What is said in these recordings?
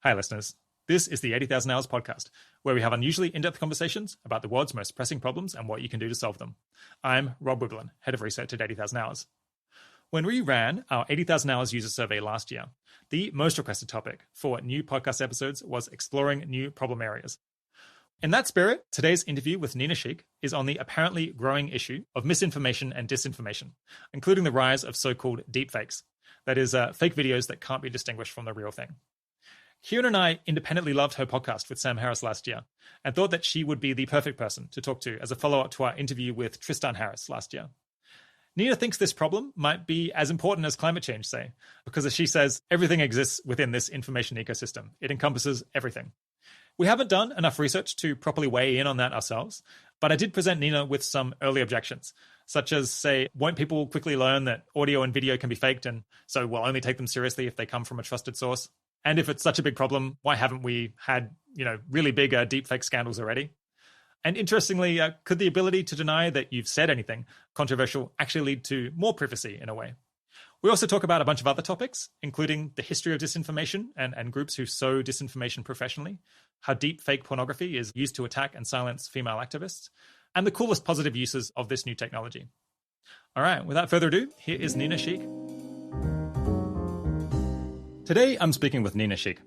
Hi, listeners. This is the 80,000 Hours podcast, where we have unusually in-depth conversations about the world's most pressing problems and what you can do to solve them. I'm Rob Wiblin, head of research at 80,000 Hours. When we ran our 80,000 Hours user survey last year, the most requested topic for new podcast episodes was exploring new problem areas. In that spirit, today's interview with Nina Schick is on the apparently growing issue of misinformation and disinformation, including the rise of so-called deepfakes, that is, fake videos that can't be distinguished from the real thing. Kieran and I independently loved her podcast with Sam Harris last year and thought that she would be the perfect person to talk to as a follow-up to our interview with Tristan Harris last year. Nina thinks this problem might be as important as climate change, say, because as she says, everything exists within this information ecosystem. It encompasses everything. We haven't done enough research to properly weigh in on that ourselves, but I did present Nina with some early objections, such as, say, won't people quickly learn that audio and video can be faked and so we'll only take them seriously if they come from a trusted source? And if it's such a big problem, why haven't we had, really big deepfake scandals already? And interestingly, could the ability to deny that you've said anything controversial actually lead to more privacy in a way? We also talk about a bunch of other topics, including the history of disinformation and groups who sow disinformation professionally, how deepfake pornography is used to attack and silence female activists, and the coolest positive uses of this new technology. All right, without further ado, here is Nina Schick. Today, I'm speaking with Nina Schick.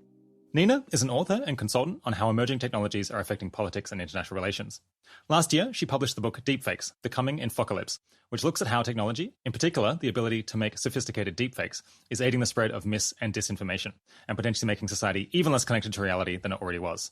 Nina is an author and consultant on how emerging technologies are affecting politics and international relations. Last year, she published the book Deepfakes, The Coming Infocalypse, which looks at how technology, in particular the ability to make sophisticated deepfakes, is aiding the spread of mis- and disinformation, and potentially making society even less connected to reality than it already was.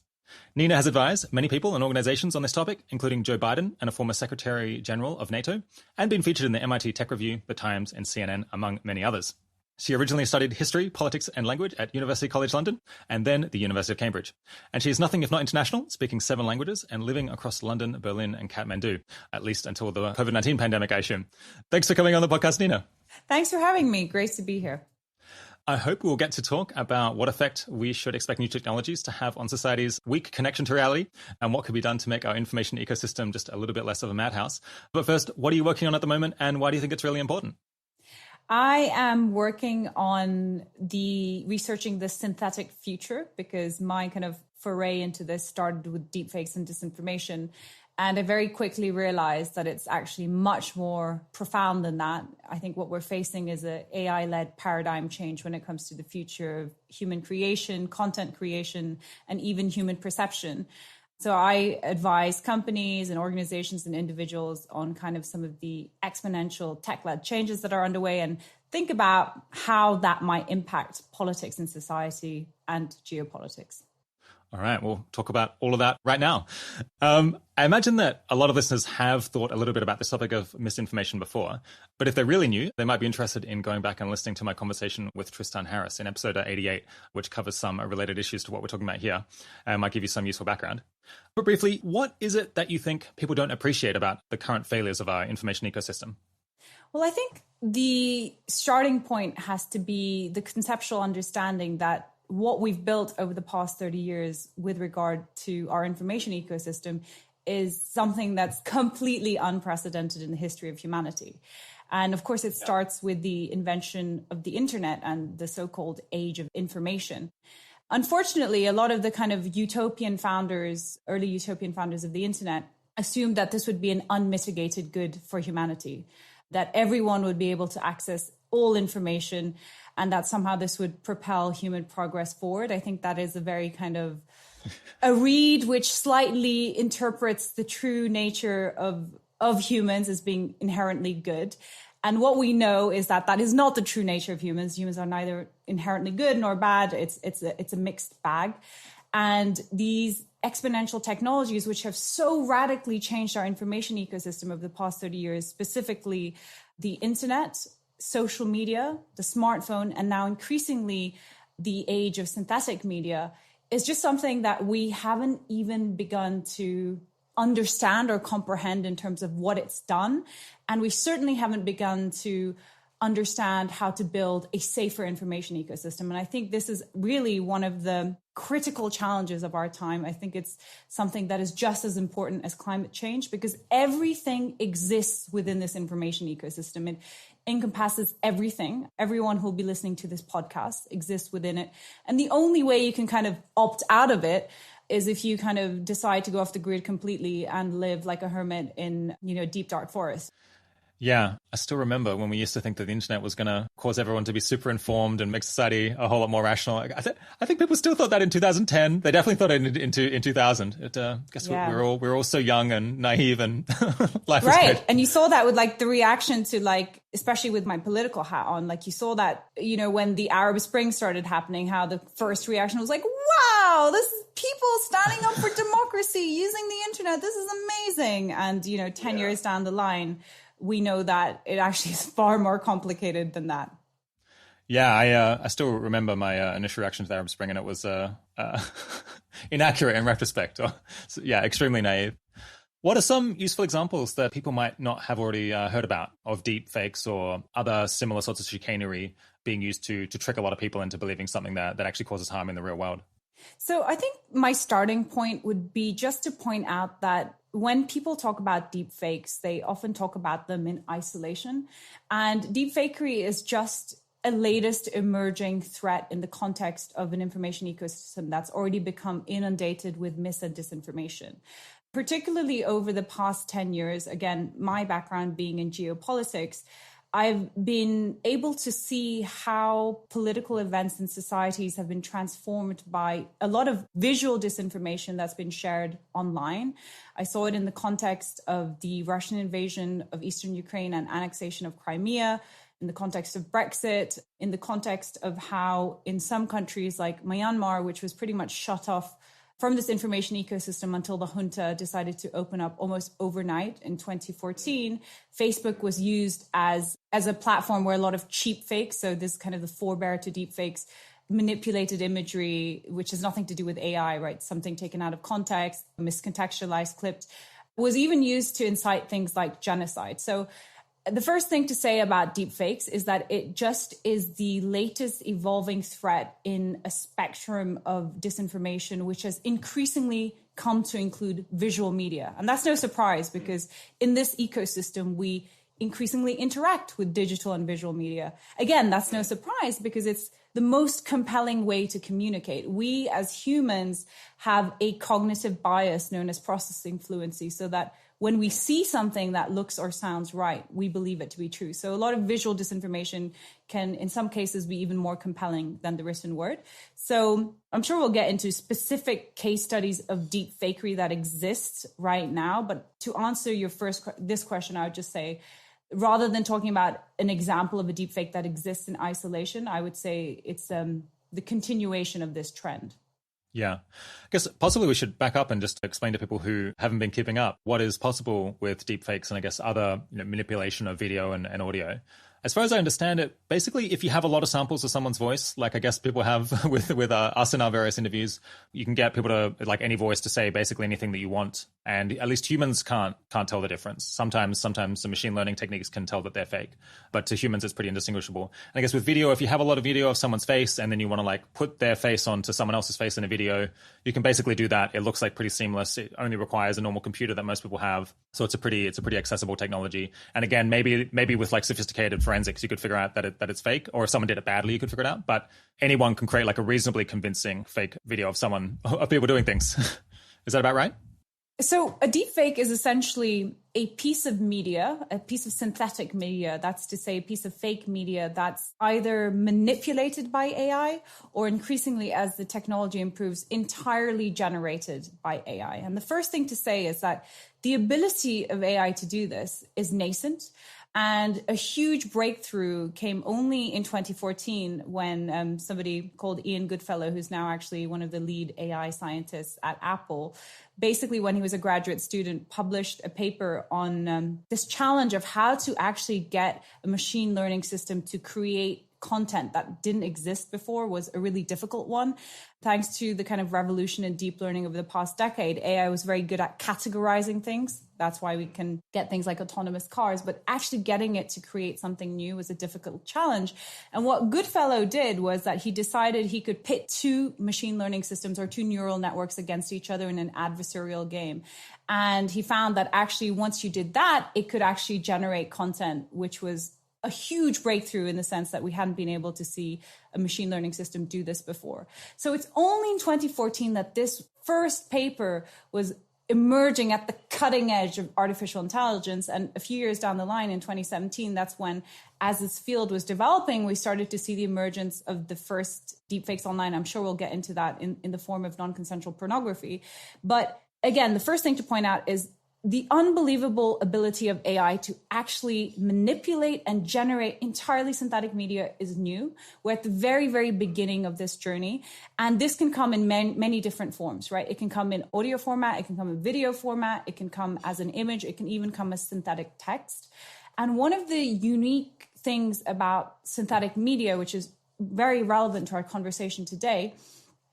Nina has advised many people and organizations on this topic, including Joe Biden and a former Secretary General of NATO, and been featured in the MIT Tech Review, The Times, and CNN, among many others. She originally studied history, politics, and language at University College London, and then the University of Cambridge. And she is nothing if not international, speaking 7 languages and living across London, Berlin, and Kathmandu, at least until the COVID-19 pandemic, I assume. Thanks for coming on the podcast, Nina. Thanks for having me. Great to be here. I hope we'll get to talk about what effect we should expect new technologies to have on society's weak connection to reality and what could be done to make our information ecosystem just a little bit less of a madhouse. But first, what are you working on at the moment, and why do you think it's really important? I am working on researching the synthetic future because my kind of foray into this started with deepfakes and disinformation. And I very quickly realized that it's actually much more profound than that. I think what we're facing is an AI-led paradigm change when it comes to the future of human creation, content creation, and even human perception. So I advise companies and organizations and individuals on kind of some of the exponential tech-led changes that are underway and think about how that might impact politics and society and geopolitics. All right, we'll talk about all of that right now. I imagine that a lot of listeners have thought a little bit about this topic of misinformation before, but if they're really new, they might be interested in going back and listening to my conversation with Tristan Harris in episode 88, which covers some related issues to what we're talking about here, and might give you some useful background. But briefly, what is it that you think people don't appreciate about the current failures of our information ecosystem? Well, I think the starting point has to be the conceptual understanding that what we've built over the past 30 years with regard to our information ecosystem is something that's completely unprecedented in the history of humanity. And of course, it starts with the invention of the internet and the so-called age of information. Unfortunately, a lot of the kind of early utopian founders of the internet assumed that this would be an unmitigated good for humanity, that everyone would be able to access all information and that somehow this would propel human progress forward. I think that is a very kind of a read which slightly interprets the true nature of humans as being inherently good. And what we know is that that is not the true nature of humans. Humans are neither inherently good nor bad. It's a mixed bag. And these exponential technologies, which have so radically changed our information ecosystem over the past 30 years, specifically the internet, social media, the smartphone, and now increasingly the age of synthetic media, is just something that we haven't even begun to understand or comprehend in terms of what it's done. And we certainly haven't begun to understand how to build a safer information ecosystem. And I think this is really one of the critical challenges of our time. I think it's something that is just as important as climate change because everything exists within this information ecosystem. encompasses everything. Everyone who'll be listening to this podcast exists within it. And the only way you can kind of opt out of it is if you kind of decide to go off the grid completely and live like a hermit in, deep dark forest. Yeah, I still remember when we used to think that the internet was going to cause everyone to be super informed and make society a whole lot more rational. I think people still thought that in 2010. They definitely thought it in 2000. We're all so young and naive, and life was good. And you saw that with like the reaction to like, especially with my political hat on, like you saw that, when the Arab Spring started happening, how the first reaction was like, wow, this is people standing up for democracy using the internet. This is amazing. And, 10 years down the line, we know that it actually is far more complicated than that. Yeah, I still remember my initial reaction to the Arab Spring, and it was inaccurate in retrospect. Extremely naive. What are some useful examples that people might not have already heard about of deepfakes or other similar sorts of chicanery being used to trick a lot of people into believing something that actually causes harm in the real world? So I think my starting point would be just to point out that when people talk about deepfakes, they often talk about them in isolation. And deepfakery is just a latest emerging threat in the context of an information ecosystem that's already become inundated with mis and disinformation. Particularly over the past 10 years, again, my background being in geopolitics, I've been able to see how political events and societies have been transformed by a lot of visual disinformation that's been shared online. I saw it in the context of the Russian invasion of eastern Ukraine and annexation of Crimea, in the context of Brexit, in the context of how in some countries like Myanmar, which was pretty much shut off from this information ecosystem until the junta decided to open up almost overnight in 2014, Facebook was used as a platform where a lot of cheap fakes, so this kind of the forebear to deepfakes, manipulated imagery, which has nothing to do with AI, right? Something taken out of context, miscontextualized, clipped, was even used to incite things like genocide. So the first thing to say about deepfakes is that it just is the latest evolving threat in a spectrum of disinformation, which has increasingly come to include visual media. And that's no surprise because in this ecosystem, we increasingly interact with digital and visual media. Again, that's no surprise because it's the most compelling way to communicate. We as humans have a cognitive bias known as processing fluency, so that when we see something that looks or sounds right, we believe it to be true. So a lot of visual disinformation can, in some cases, be even more compelling than the written word. So I'm sure we'll get into specific case studies of deep fakery that exists right now. But to answer this question, I would just say, rather than talking about an example of a deep fake that exists in isolation, I would say it's the continuation of this trend. Yeah. I guess possibly we should back up and just explain to people who haven't been keeping up what is possible with deepfakes and I guess other manipulation of video and audio. As far as I understand it, basically, if you have a lot of samples of someone's voice, like I guess people have with us in our various interviews, you can get people to, like any voice, to say basically anything that you want. And at least humans can't tell the difference. Sometimes the machine learning techniques can tell that they're fake. But to humans, it's pretty indistinguishable. And I guess with video, if you have a lot of video of someone's face and then you want to like put their face onto someone else's face in a video, you can basically do that. It looks like pretty seamless. It only requires a normal computer that most people have. So it's a pretty accessible technology. And again, maybe with like sophisticated forensics, you could figure out that it's fake, or if someone did it badly, you could figure it out. But anyone can create like a reasonably convincing fake video of people doing things. Is that about right? So a deepfake is essentially a piece of media, a piece of synthetic media, that's to say a piece of fake media that's either manipulated by AI or increasingly, as the technology improves, entirely generated by AI. And the first thing to say is that the ability of AI to do this is nascent. And a huge breakthrough came only in 2014 when somebody called Ian Goodfellow, who's now actually one of the lead AI scientists at Apple, basically when he was a graduate student, published a paper on this challenge of how to actually get a machine learning system to create content that didn't exist before. Was a really difficult one. Thanks to the kind of revolution in deep learning over the past decade, AI was very good at categorizing things. That's why we can get things like autonomous cars, but actually getting it to create something new was a difficult challenge. And what Goodfellow did was that he decided he could pit two machine learning systems or two neural networks against each other in an adversarial game. And he found that actually once you did that, it could actually generate content which was a huge breakthrough in the sense that we hadn't been able to see a machine learning system do this before. So it's only in 2014 that this first paper was emerging at the cutting edge of artificial intelligence. And a few years down the line in 2017, that's when, as this field was developing, we started to see the emergence of the first deepfakes online. I'm sure we'll get into that in the form of non-consensual pornography. But again, the first thing to point out is the unbelievable ability of AI to actually manipulate and generate entirely synthetic media is new. We're at the very, very beginning of this journey. And this can come in many different forms, right? It can come in audio format, it can come in video format, it can come as an image, it can even come as synthetic text. And one of the unique things about synthetic media, which is very relevant to our conversation today,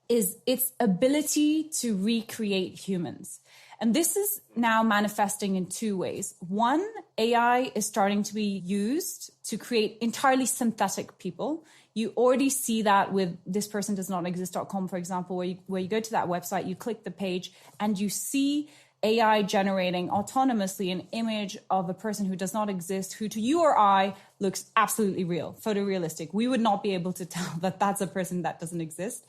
is its ability to recreate humans. And this is now manifesting in two ways. One, AI is starting to be used to create entirely synthetic people. You already see that with thispersondoesnotexist.com, for example, where you go to that website, you click the page, and you see AI generating autonomously an image of a person who does not exist, who to you or I looks absolutely real, photorealistic. We would not be able to tell that that's a person that doesn't exist.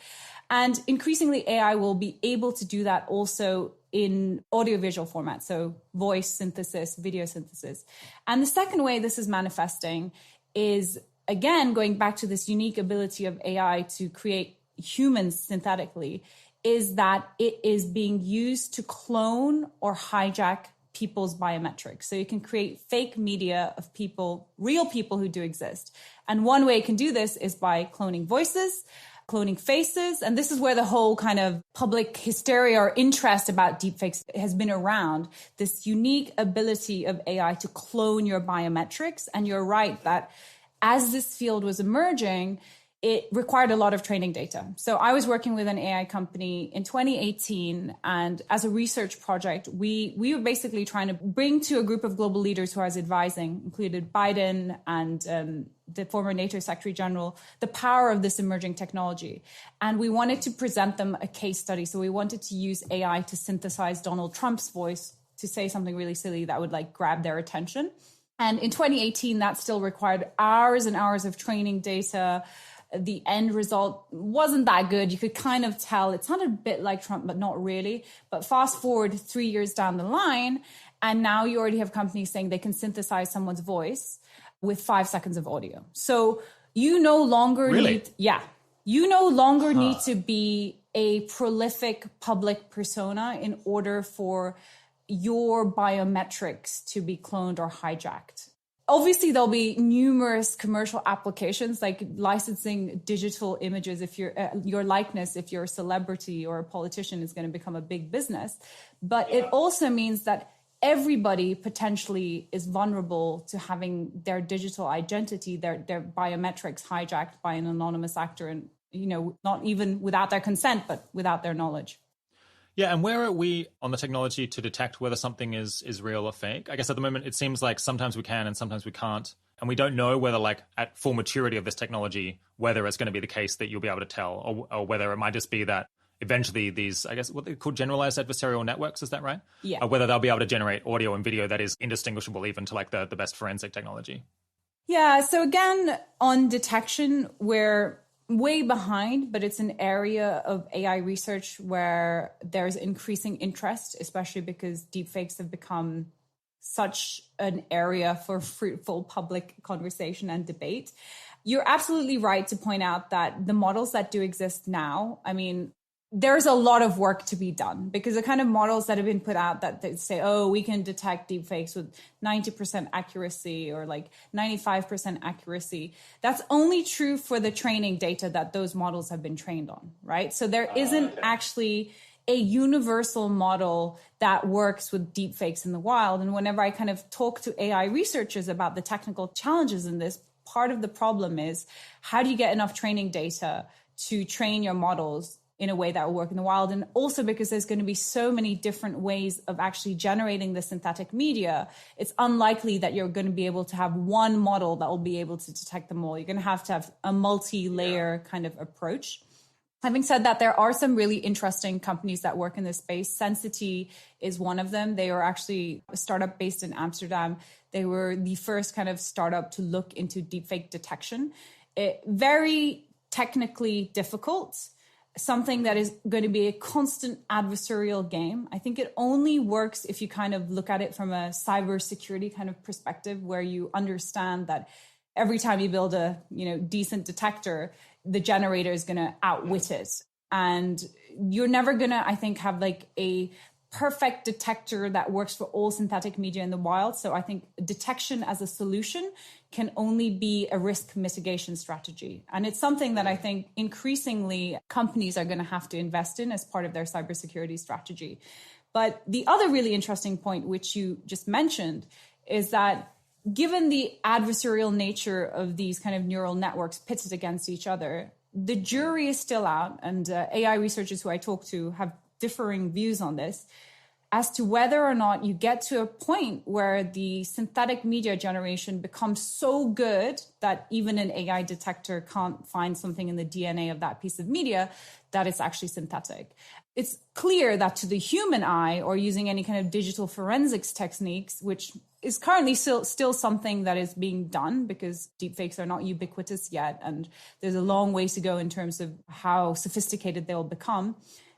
And increasingly, AI will be able to do that also in audiovisual format, so voice synthesis, video synthesis. And the second way this is manifesting is, again, going back to this unique ability of AI to create humans synthetically, is that it is being used to clone or hijack people's biometrics. So you can create fake media of people, real people who do exist. And one way it can do this is by cloning voices, cloning faces. And this is where the whole kind of public hysteria or interest about deepfakes has been around, this unique ability of AI to clone your biometrics. And you're right that as this field was emerging, it required a lot of training data. So I was working with an AI company in 2018, and as a research project, we were basically trying to bring to a group of global leaders who I was advising, included Biden and the former NATO Secretary General, the power of this emerging technology. And we wanted to present them a case study. So we wanted to use AI to synthesize Donald Trump's voice to say something really silly that would like grab their attention. And in 2018, that still required hours and hours of training data. The end result wasn't that good. You could kind of tell it sounded a bit like Trump, but not really. But fast forward 3 years down the line, and now you already have companies saying they can synthesize someone's voice with 5 seconds of audio. So you no longer need to be a prolific public persona in order for your biometrics to be cloned or hijacked. Obviously, there'll be numerous commercial applications like licensing digital images. If your likeness, if you're a celebrity or a politician, is going to become a big business. But it also means that everybody potentially is vulnerable to having their digital identity, their biometrics hijacked by an anonymous actor, and not even without their consent, but without their knowledge. Yeah, and where are we on the technology to detect whether something is real or fake? I guess at the moment, it seems like sometimes we can and sometimes we can't. And we don't know whether, like, at full maturity of this technology, whether it's going to be the case that you'll be able to tell, or whether it might just be that eventually these, I guess, what they call generalized adversarial networks, is that right? Yeah. Whether they'll be able to generate audio and video that is indistinguishable even to, like, the best forensic technology. Yeah, so again, on detection, we're way behind, but it's an area of AI research where there's increasing interest, especially because deepfakes have become such an area for fruitful public conversation and debate. You're absolutely right to point out that the models that do exist now, I mean, there's a lot of work to be done, because the kind of models that have been put out that they say, oh, we can detect deepfakes with 90% accuracy or like 95% accuracy. That's only true for the training data that those models have been trained on, right? So there isn't actually a universal model that works with deepfakes in the wild. And whenever I kind of talk to AI researchers about the technical challenges in this, part of the problem is, how do you get enough training data to train your models in a way that will work in the wild? And also because there's going to be so many different ways of actually generating the synthetic media, it's unlikely that you're going to be able to have one model that will be able to detect them all. You're going to have a multi-layer kind of approach. Having said that, there are some really interesting companies that work in this space. Sensity is one of them. They are actually a startup based in Amsterdam. They were the first kind of startup to look into deepfake detection. Very technically difficult, something that is going to be a constant adversarial game. I think it only works if you kind of look at it from a cybersecurity kind of perspective, where you understand that every time you build a decent detector, the generator is going to outwit it. And you're never going to, I think, have like a perfect detector that works for all synthetic media in the wild. So I think detection as a solution can only be a risk mitigation strategy. And it's something that I think increasingly companies are going to have to invest in as part of their cybersecurity strategy. But the other really interesting point, which you just mentioned, is that given the adversarial nature of these kind of neural networks pitted against each other, the jury is still out. And AI researchers who I talk to have differing views on this as to whether or not you get to a point where the synthetic media generation becomes so good that even an AI detector can't find something in the DNA of that piece of media that it's actually synthetic. It's clear that to the human eye, or using any kind of digital forensics techniques, which is currently still something that is being done because deepfakes are not ubiquitous yet, and there's a long ways to go in terms of how sophisticated they'll become,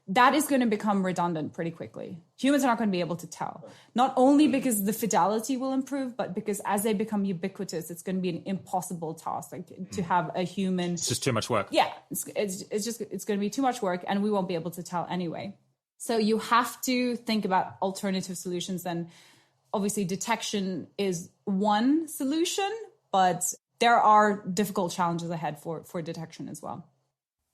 that is going to become redundant pretty quickly. Humans are not going to be able to tell, not only because the fidelity will improve, but because as they become ubiquitous, it's going to be an impossible task to have a human. It's just too much work. Yeah, it's going to be too much work, and we won't be able to tell anyway. So you have to think about alternative solutions. And obviously detection is one solution, but there are difficult challenges ahead for detection as well.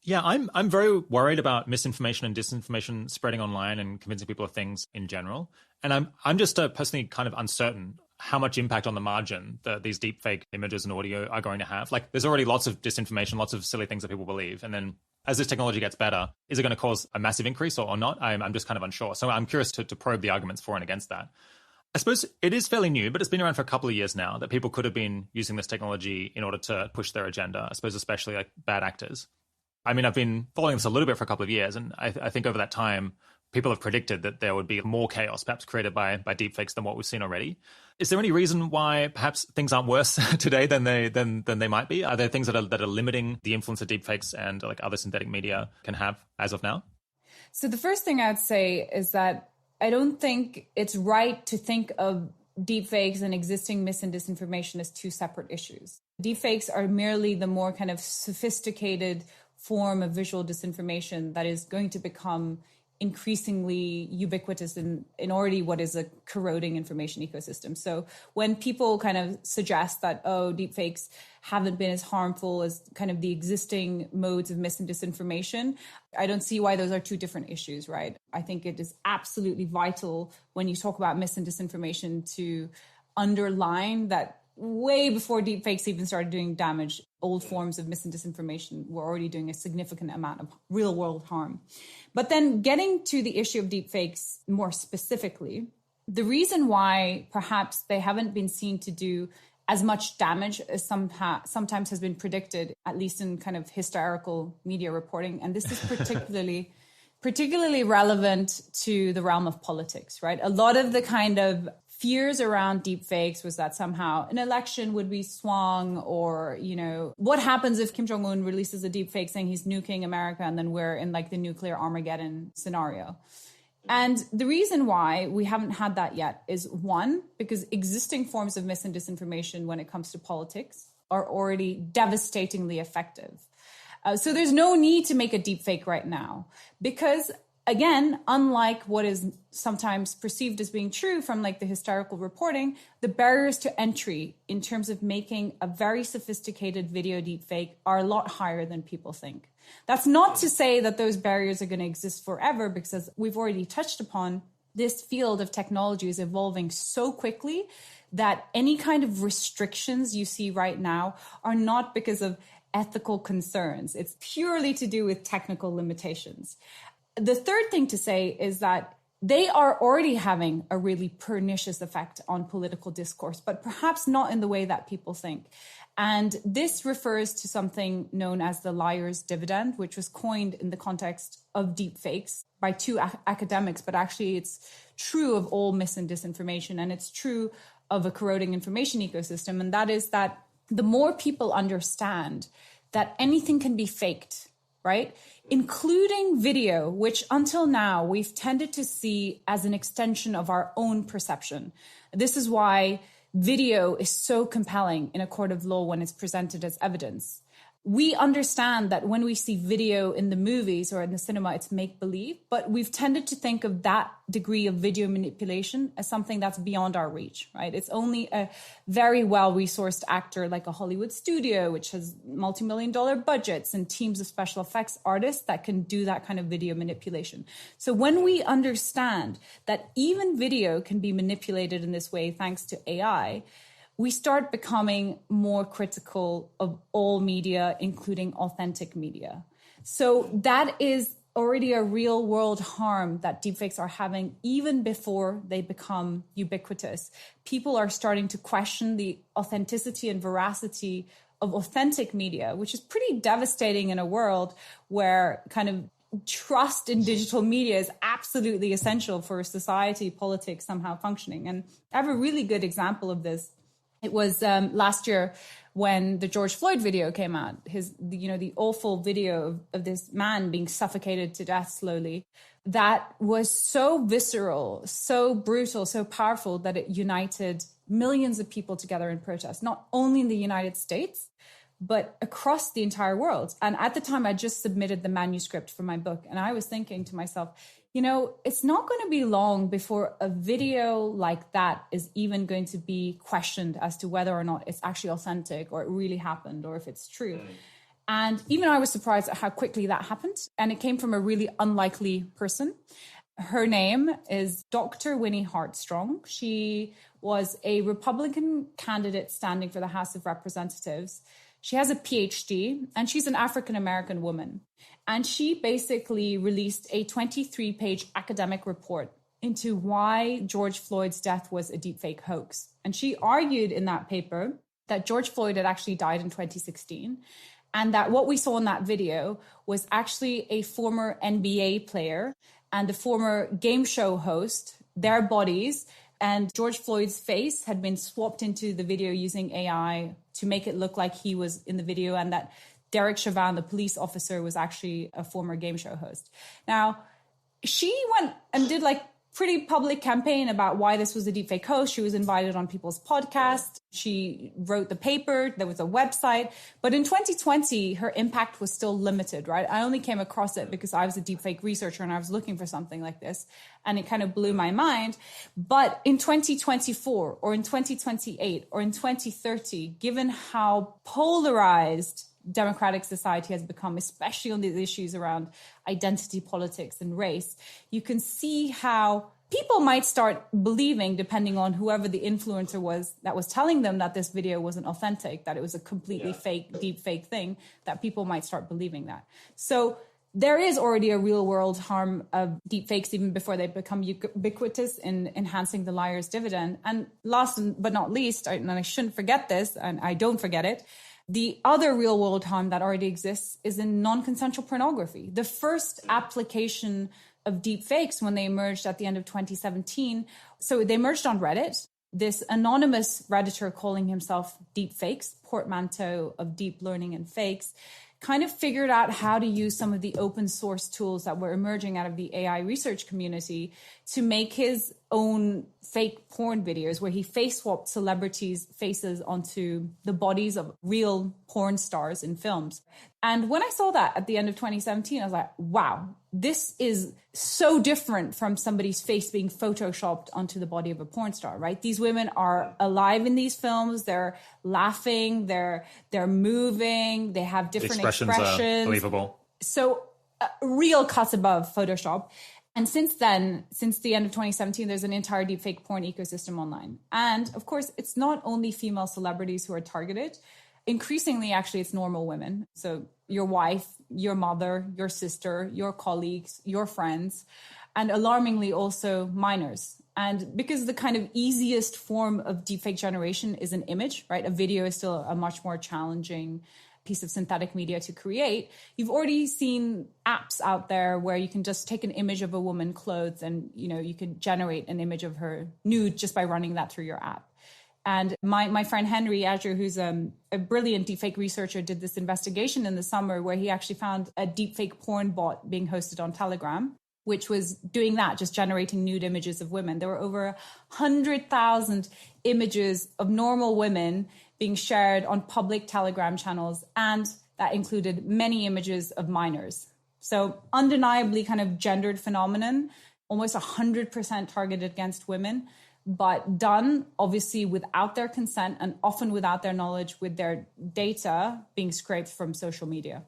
Yeah, I'm very worried about misinformation and disinformation spreading online and convincing people of things in general. And I'm just personally kind of uncertain how much impact on the margin that these deepfake images and audio are going to have. Like, there's already lots of disinformation, lots of silly things that people believe. And then as this technology gets better, is it going to cause a massive increase or not? I'm just kind of unsure. So I'm curious to probe the arguments for and against that. I suppose it is fairly new, but it's been around for a couple of years now that people could have been using this technology in order to push their agenda, I suppose, especially like bad actors. I mean, I've been following this a little bit for a couple of years, and I think over that time, people have predicted that there would be more chaos, perhaps created by deepfakes than what we've seen already. Is there any reason why perhaps things aren't worse today than they might be? Are there things that are limiting the influence that deepfakes and like other synthetic media can have as of now? So the first thing I'd say is that I don't think it's right to think of deepfakes and existing mis and disinformation as two separate issues. Deepfakes are merely the more kind of sophisticated form of visual disinformation that is going to become increasingly ubiquitous in already what is a corroding information ecosystem. So when people kind of suggest that, deepfakes haven't been as harmful as kind of the existing modes of mis and disinformation, I don't see why those are two different issues, right? I think it is absolutely vital when you talk about mis and disinformation to underline that way before deepfakes even started doing damage, old forms of mis and disinformation were already doing a significant amount of real world harm. But then getting to the issue of deepfakes more specifically, the reason why perhaps they haven't been seen to do as much damage as sometimes has been predicted, at least in kind of historical media reporting, and this is particularly relevant to the realm of politics, right? A lot of the kind of fears around deepfakes was that somehow an election would be swung, or, what happens if Kim Jong-un releases a deepfake saying he's nuking America and then we're in like the nuclear Armageddon scenario. And the reason why we haven't had that yet is, one, because existing forms of mis and disinformation when it comes to politics are already devastatingly effective. So there's no need to make a deepfake right now because, again, unlike what is sometimes perceived as being true from like the historical reporting, the barriers to entry in terms of making a very sophisticated video deepfake are a lot higher than people think. That's not to say that those barriers are going to exist forever, because as we've already touched upon, this field of technology is evolving so quickly that any kind of restrictions you see right now are not because of ethical concerns. It's purely to do with technical limitations. The third thing to say is that they are already having a really pernicious effect on political discourse, but perhaps not in the way that people think. And this refers to something known as the liar's dividend, which was coined in the context of deepfakes by two academics, but actually it's true of all mis and disinformation, and it's true of a corroding information ecosystem. And that is that the more people understand that anything can be faked, right? Including video, which until now we've tended to see as an extension of our own perception. This is why video is so compelling in a court of law when it's presented as evidence. We understand that when we see video in the movies or in the cinema, it's make-believe, but we've tended to think of that degree of video manipulation as something that's beyond our reach, right? It's only a very well-resourced actor like a Hollywood studio, which has multi-million-dollar budgets and teams of special effects artists that can do that kind of video manipulation. So when we understand that even video can be manipulated in this way thanks to AI, we start becoming more critical of all media, including authentic media. So that is already a real world harm that deepfakes are having even before they become ubiquitous. People are starting to question the authenticity and veracity of authentic media, which is pretty devastating in a world where kind of trust in digital media is absolutely essential for society, politics somehow functioning. And I have a really good example of this. It was last year when the George Floyd video came out, the awful video of this man being suffocated to death slowly. That was so visceral, so brutal, so powerful that it united millions of people together in protest, not only in the United States, but across the entire world. And at the time, I just submitted the manuscript for my book. And I was thinking to myself, it's not going to be long before a video like that is even going to be questioned as to whether or not it's actually authentic or it really happened or if it's true. And even I was surprised at how quickly that happened. And it came from a really unlikely person. Her name is Dr. Winnie Hartstrong. She was a Republican candidate standing for the House of Representatives. She has a PhD and she's an African-American woman. And she basically released a 23-page academic report into why George Floyd's death was a deepfake hoax. And she argued in that paper that George Floyd had actually died in 2016 and that what we saw in that video was actually a former NBA player and a former game show host, their bodies, and George Floyd's face had been swapped into the video using AI to make it look like he was in the video, and that Derek Chauvin, the police officer, was actually a former game show host. Now, she went and did pretty public campaign about why this was a deepfake host. She was invited on people's podcasts. She wrote the paper. There was a website. But in 2020, her impact was still limited, right? I only came across it because I was a deepfake researcher and I was looking for something like this. And it kind of blew my mind. But in 2024 or in 2028 or in 2030, given how polarized democratic society has become, especially on these issues around identity politics and race, you can see how people might start believing, depending on whoever the influencer was that was telling them that this video wasn't authentic, that it was a completely fake, deep fake thing, that people might start believing that. So there is already a real world harm of deepfakes even before they become ubiquitous in enhancing the liar's dividend. And last but not least, and I shouldn't forget this, and I don't forget it, the other real world harm that already exists is in non-consensual pornography. The first application of deepfakes when they emerged at the end of 2017. So they emerged on Reddit. This anonymous Redditor calling himself Deepfakes, portmanteau of deep learning and fakes, kind of figured out how to use some of the open source tools that were emerging out of the AI research community to make his own fake porn videos where he face swapped celebrities' faces onto the bodies of real porn stars in films. And when I saw that at the end of 2017, I was like, wow, this is so different from somebody's face being photoshopped onto the body of a porn star, right? These women are alive in these films. They're laughing, they're moving, they have different expressions. Are believable. So real cuts above Photoshop. And since then, since the end of 2017, there's an entire deepfake porn ecosystem online. And of course, it's not only female celebrities who are targeted. Increasingly, actually, it's normal women. So your wife, your mother, your sister, your colleagues, your friends, and alarmingly also minors. And because the kind of easiest form of deepfake generation is an image, right? A video is still a much more challenging piece of synthetic media to create. You've already seen apps out there where you can just take an image of a woman clothed and, you can generate an image of her nude just by running that through your app. And my friend Henry Azure, who's a brilliant deepfake researcher, did this investigation in the summer where he actually found a deepfake porn bot being hosted on Telegram, which was doing that, just generating nude images of women. There were over 100,000 images of normal women being shared on public Telegram channels, and that included many images of minors. So undeniably kind of gendered phenomenon, almost 100% targeted against women, but done obviously without their consent and often without their knowledge, with their data being scraped from social media.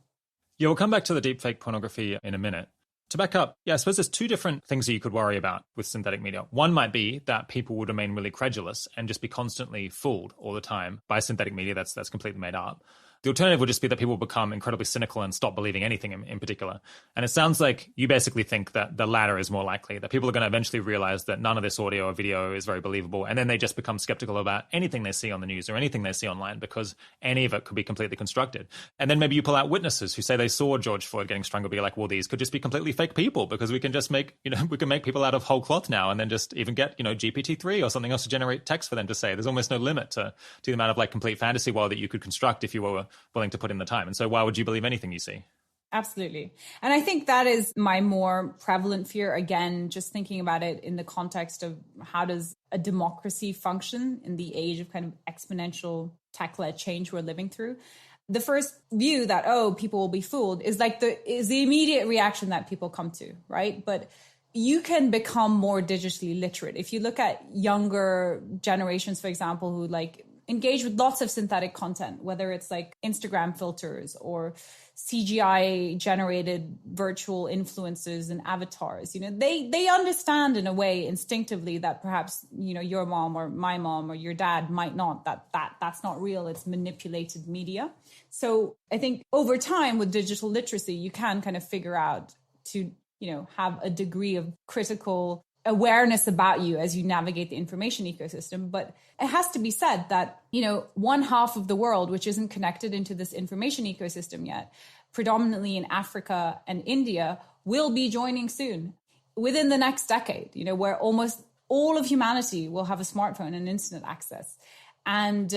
Yeah, we'll come back to the deepfake pornography in a minute. To back up, I suppose there's two different things that you could worry about with synthetic media. One might be that people would remain really credulous and just be constantly fooled all the time by synthetic media that's completely made up. The alternative would just be that people become incredibly cynical and stop believing anything in particular. And it sounds like you basically think that the latter is more likely, that people are going to eventually realize that none of this audio or video is very believable. And then they just become skeptical about anything they see on the news or anything they see online because any of it could be completely constructed. And then maybe you pull out witnesses who say they saw George Floyd getting strangled, be like, well, these could just be completely fake people because we can just make, we can make people out of whole cloth now and then just even get, GPT-3 or something else to generate text for them to say. There's almost no limit to the amount of complete fantasy world that you could construct if you were willing to put in the time. And so why would you believe anything you see? Absolutely. And I think that is my more prevalent fear. Again, just thinking about it in the context of how does a democracy function in the age of kind of exponential tech-led change we're living through. The first view that, people will be fooled is the immediate reaction that people come to, right? But you can become more digitally literate. If you look at younger generations, for example, who engage with lots of synthetic content, whether it's Instagram filters or CGI generated virtual influencers and avatars, they understand in a way instinctively that perhaps, your mom or my mom or your dad might not, that's not real. It's manipulated media. So I think over time with digital literacy, you can kind of figure out to, have a degree of critical awareness about you as you navigate the information ecosystem. But it has to be said that, one half of the world, which isn't connected into this information ecosystem yet, predominantly in Africa and India, will be joining soon within the next decade, where almost all of humanity will have a smartphone and internet access. And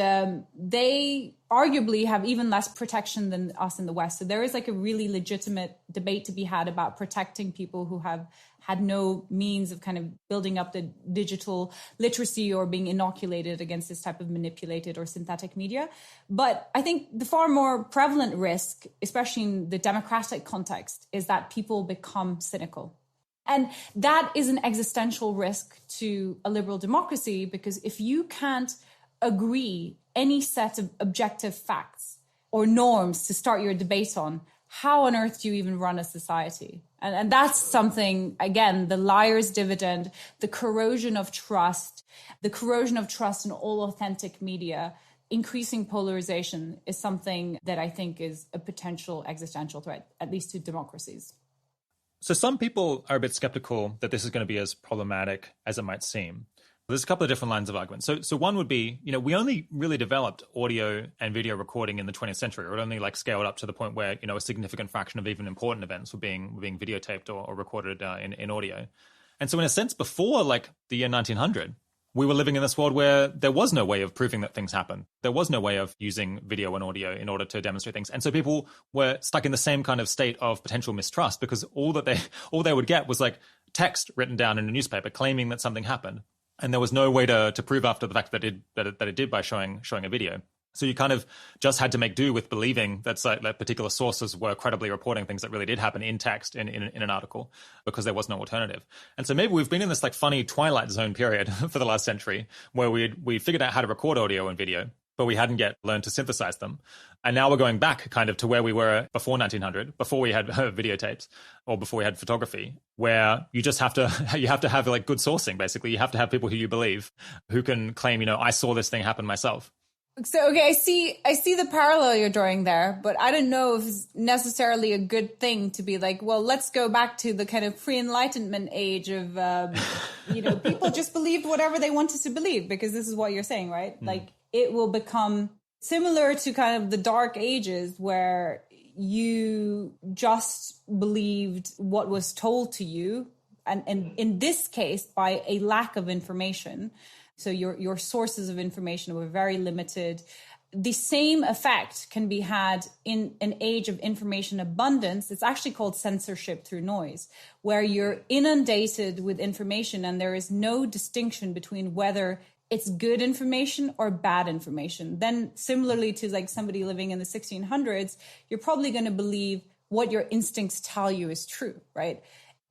they arguably have even less protection than us in the West. So there is a really legitimate debate to be had about protecting people who have had no means of kind of building up the digital literacy or being inoculated against this type of manipulated or synthetic media. But I think the far more prevalent risk, especially in the democratic context, is that people become cynical. And that is an existential risk to a liberal democracy, because if you can't agree any set of objective facts or norms to start your debate on, how on earth do you even run a society? And that's something, again, the liar's dividend, the corrosion of trust in all authentic media, increasing polarization is something that I think is a potential existential threat, at least to democracies. So some people are a bit skeptical that this is going to be as problematic as it might seem. There's a couple of different lines of argument. So one would be, we only really developed audio and video recording in the 20th century, or it only scaled up to the point where, a significant fraction of even important events were being videotaped or recorded in audio. And so in a sense, before the year 1900, we were living in this world where there was no way of proving that things happen. There was no way of using video and audio in order to demonstrate things. And so people were stuck in the same kind of state of potential mistrust, because all they would get was text written down in a newspaper claiming that something happened. And there was no way to prove after the fact that it did by showing a video. So you kind of just had to make do with believing that particular sources were credibly reporting things that really did happen in text in an article, because there was no alternative. And so maybe we've been in this funny twilight zone period for the last century where we figured out how to record audio and video, but we hadn't yet learned to synthesize them. And now we're going back kind of to where we were before 1900, before we had videotapes or before we had photography, where you just have to have good sourcing, basically. You have to have people who you believe, who can claim, I saw this thing happen myself. So, okay, I see the parallel you're drawing there, but I don't know if it's necessarily a good thing to be like, well, let's go back to the kind of pre-Enlightenment age of, people just believed whatever they wanted to believe, because this is what you're saying, right? Like, it will become similar to kind of the Dark Ages, where you just believed what was told to you, and in this case, by a lack of information. So your sources of information were very limited. The same effect can be had in an age of information abundance. It's actually called censorship through noise, where you're inundated with information and there is no distinction between whether it's good information or bad information. Then similarly to like somebody living in the 1600s, you're probably going to believe what your instincts tell you is true, right?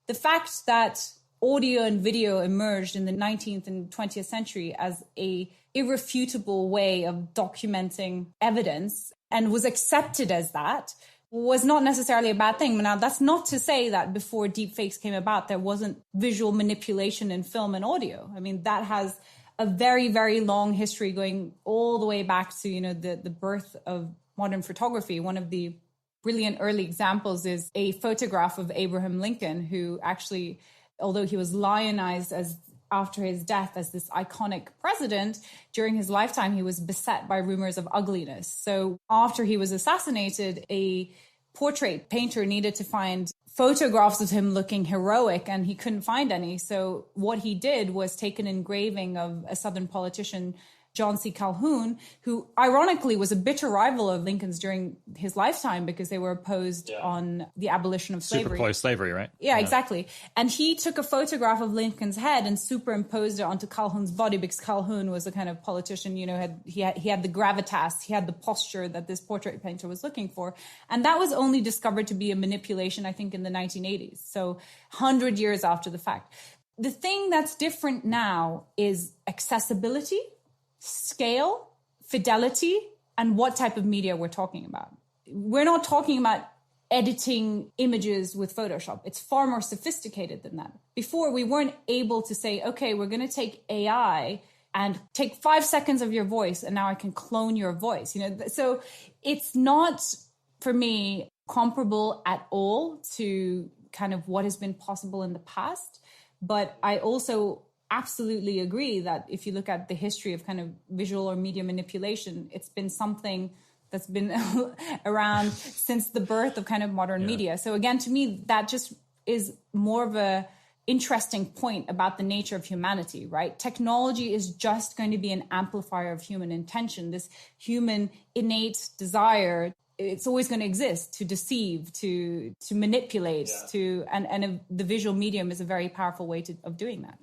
The fact that audio and video emerged in the 19th and 20th century as a irrefutable way of documenting evidence and was accepted as that was not necessarily a bad thing. Now, that's not to say that before deepfakes came about, there wasn't visual manipulation in film and audio. I mean, that has a very, very long history going all the way back to, the birth of modern photography. One of the brilliant early examples is a photograph of Abraham Lincoln, who actually, although he was lionized as after his death as this iconic president, during his lifetime, he was beset by rumors of ugliness. So after he was assassinated, a portrait painter needed to find photographs of him looking heroic, and he couldn't find any. So what he did was take an engraving of a Southern politician, John C. Calhoun, who ironically was a bitter rival of Lincoln's during his lifetime because they were opposed on the abolition of slavery. Super pro-slavery, right? Yeah, exactly. And he took a photograph of Lincoln's head and superimposed it onto Calhoun's body, because Calhoun was a kind of politician, he had the gravitas, he had the posture that this portrait painter was looking for. And that was only discovered to be a manipulation, I think, in the 1980s. So 100 years after the fact. The thing that's different now is accessibility, scale, fidelity, and what type of media we're talking about. We're not talking about editing images with Photoshop. It's far more sophisticated than that. Before, we weren't able to say, okay, we're going to take AI and take 5 seconds of your voice, and now I can clone your voice. So it's not, for me, comparable at all to kind of what has been possible in the past. But I also absolutely agree that if you look at the history of kind of visual or media manipulation, it's been something that's been around since the birth of kind of modern media. So again, to me, that just is more of a interesting point about the nature of humanity, right? Technology is just going to be an amplifier of human intention, this human innate desire. It's always going to exist to deceive, to manipulate, and the visual medium is a very powerful way of doing that.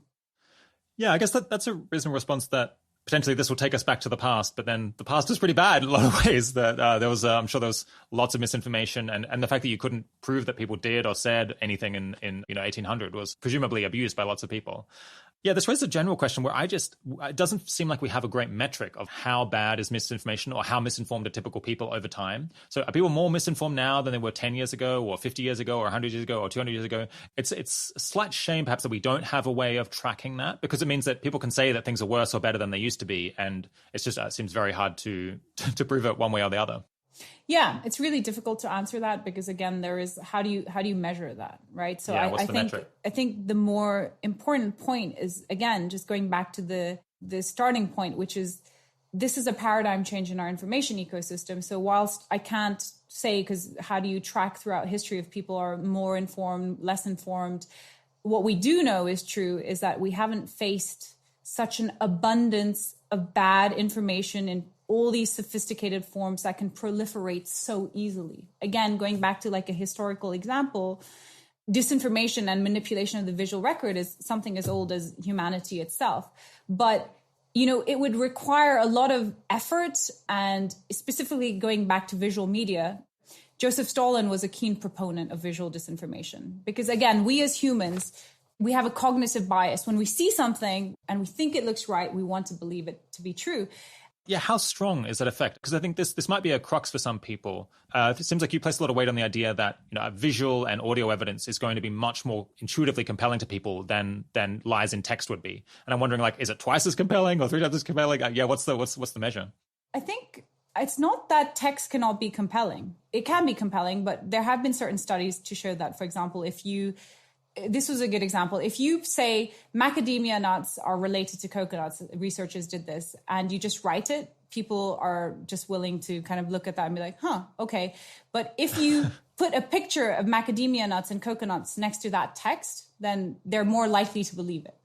Yeah, I guess that's a reasonable response, that potentially this will take us back to the past, but then the past is pretty bad in a lot of ways. That there was, I'm sure there was lots of misinformation, and the fact that you couldn't prove that people did or said anything in 1800 was presumably abused by lots of people. Yeah, this raises a general question where it doesn't seem like we have a great metric of how bad is misinformation or how misinformed are typical people over time. So are people more misinformed now than they were 10 years ago or 50 years ago or 100 years ago or 200 years ago? It's a slight shame perhaps that we don't have a way of tracking that, because it means that people can say that things are worse or better than they used to be. And it's just, it seems very hard to prove it one way or the other. Yeah, it's really difficult to answer that, because again, there is how do you measure that, right? So I think the more important point is, again, just going back to the starting point, which is this is a paradigm change in our information ecosystem. So whilst I can't say, because how do you track throughout history if people are more informed, less informed, what we do know is true is that we haven't faced such an abundance of bad information in all these sophisticated forms that can proliferate so easily. Again, going back to like a historical example, disinformation and manipulation of the visual record is something as old as humanity itself. But, it would require a lot of effort, and specifically going back to visual media, Joseph Stalin was a keen proponent of visual disinformation, because again, we as humans, we have a cognitive bias. When we see something and we think it looks right, we want to believe it to be true. Yeah, how strong is that effect? Because I think this might be a crux for some people. It seems like you place a lot of weight on the idea that visual and audio evidence is going to be much more intuitively compelling to people than lies in text would be. And I'm wondering, like, is it twice as compelling or 3 times as compelling? What's the measure? I think it's not that text cannot be compelling. It can be compelling, but there have been certain studies to show that, for example, this was a good example. If you say macadamia nuts are related to coconuts, researchers did this, and you just write it, people are just willing to kind of look at that and be like, huh, okay. But if you put a picture of macadamia nuts and coconuts next to that text, then they're more likely to believe it.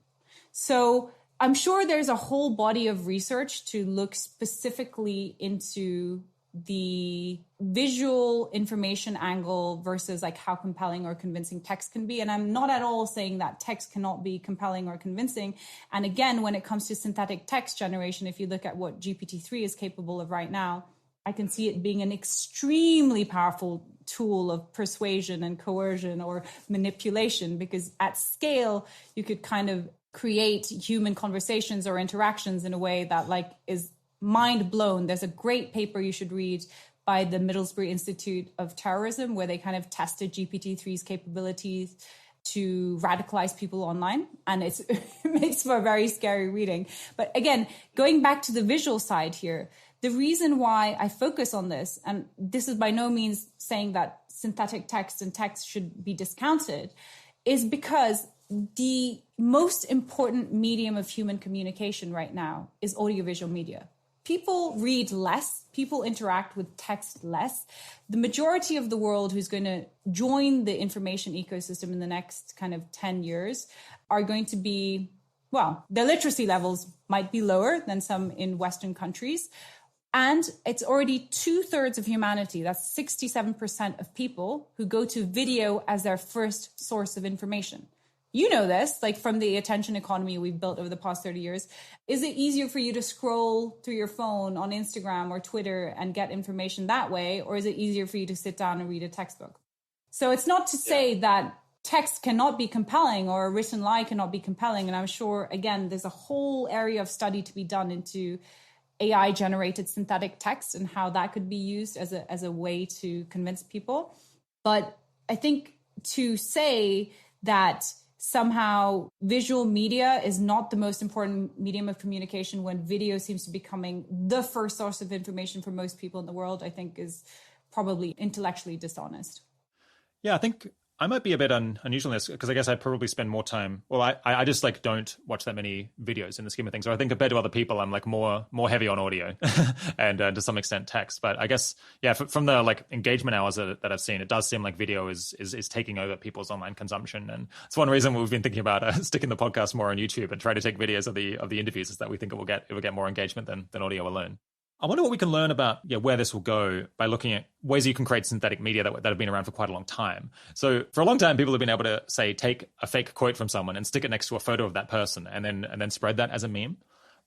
So I'm sure there's a whole body of research to look specifically into the visual information angle versus like how compelling or convincing text can be. And I'm not at all saying that text cannot be compelling or convincing. And again, when it comes to synthetic text generation, if you look at what GPT-3 is capable of right now, I can see it being an extremely powerful tool of persuasion and coercion or manipulation, because at scale, you could kind of create human conversations or interactions in a way that like is mind blown. There's a great paper you should read by the Middlesbrough Institute of Terrorism, where they kind of tested GPT-3's capabilities to radicalize people online. And it makes for a very scary reading. But again, going back to the visual side here, the reason why I focus on this, and this is by no means saying that synthetic text and text should be discounted, is because the most important medium of human communication right now is audiovisual media. People read less, people interact with text less. The majority of the world who's going to join the information ecosystem in the next kind of 10 years are going to be, well, their literacy levels might be lower than some in Western countries. And it's already 2/3 of humanity, that's 67% of people, who go to video as their first source of information. You know this, like from the attention economy we've built over the past 30 years. Is it easier for you to scroll through your phone on Instagram or Twitter and get information that way? Or is it easier for you to sit down and read a textbook? So it's not to say that text cannot be compelling or a written lie cannot be compelling. And I'm sure, again, there's a whole area of study to be done into AI generated synthetic text and how that could be used as a way to convince people. But I think to say that somehow visual media is not the most important medium of communication when video seems to be becoming the first source of information for most people in the world, I think is probably intellectually dishonest. Yeah, I think I might be a bit unusual in this because I guess I probably spend more time. Well, I just like don't watch that many videos in the scheme of things. Or I think compared to other people, I'm like more heavy on audio and to some extent text. But I guess, yeah, from the like engagement hours that I've seen, it does seem like video is taking over people's online consumption. And it's one reason we've been thinking about sticking the podcast more on YouTube and try to take videos of the interviews, is that we think it will get more engagement than audio alone. I wonder what we can learn about where this will go by looking at ways you can create synthetic media that have been around for quite a long time. So for a long time, people have been able to, say, take a fake quote from someone and stick it next to a photo of that person and then spread that as a meme.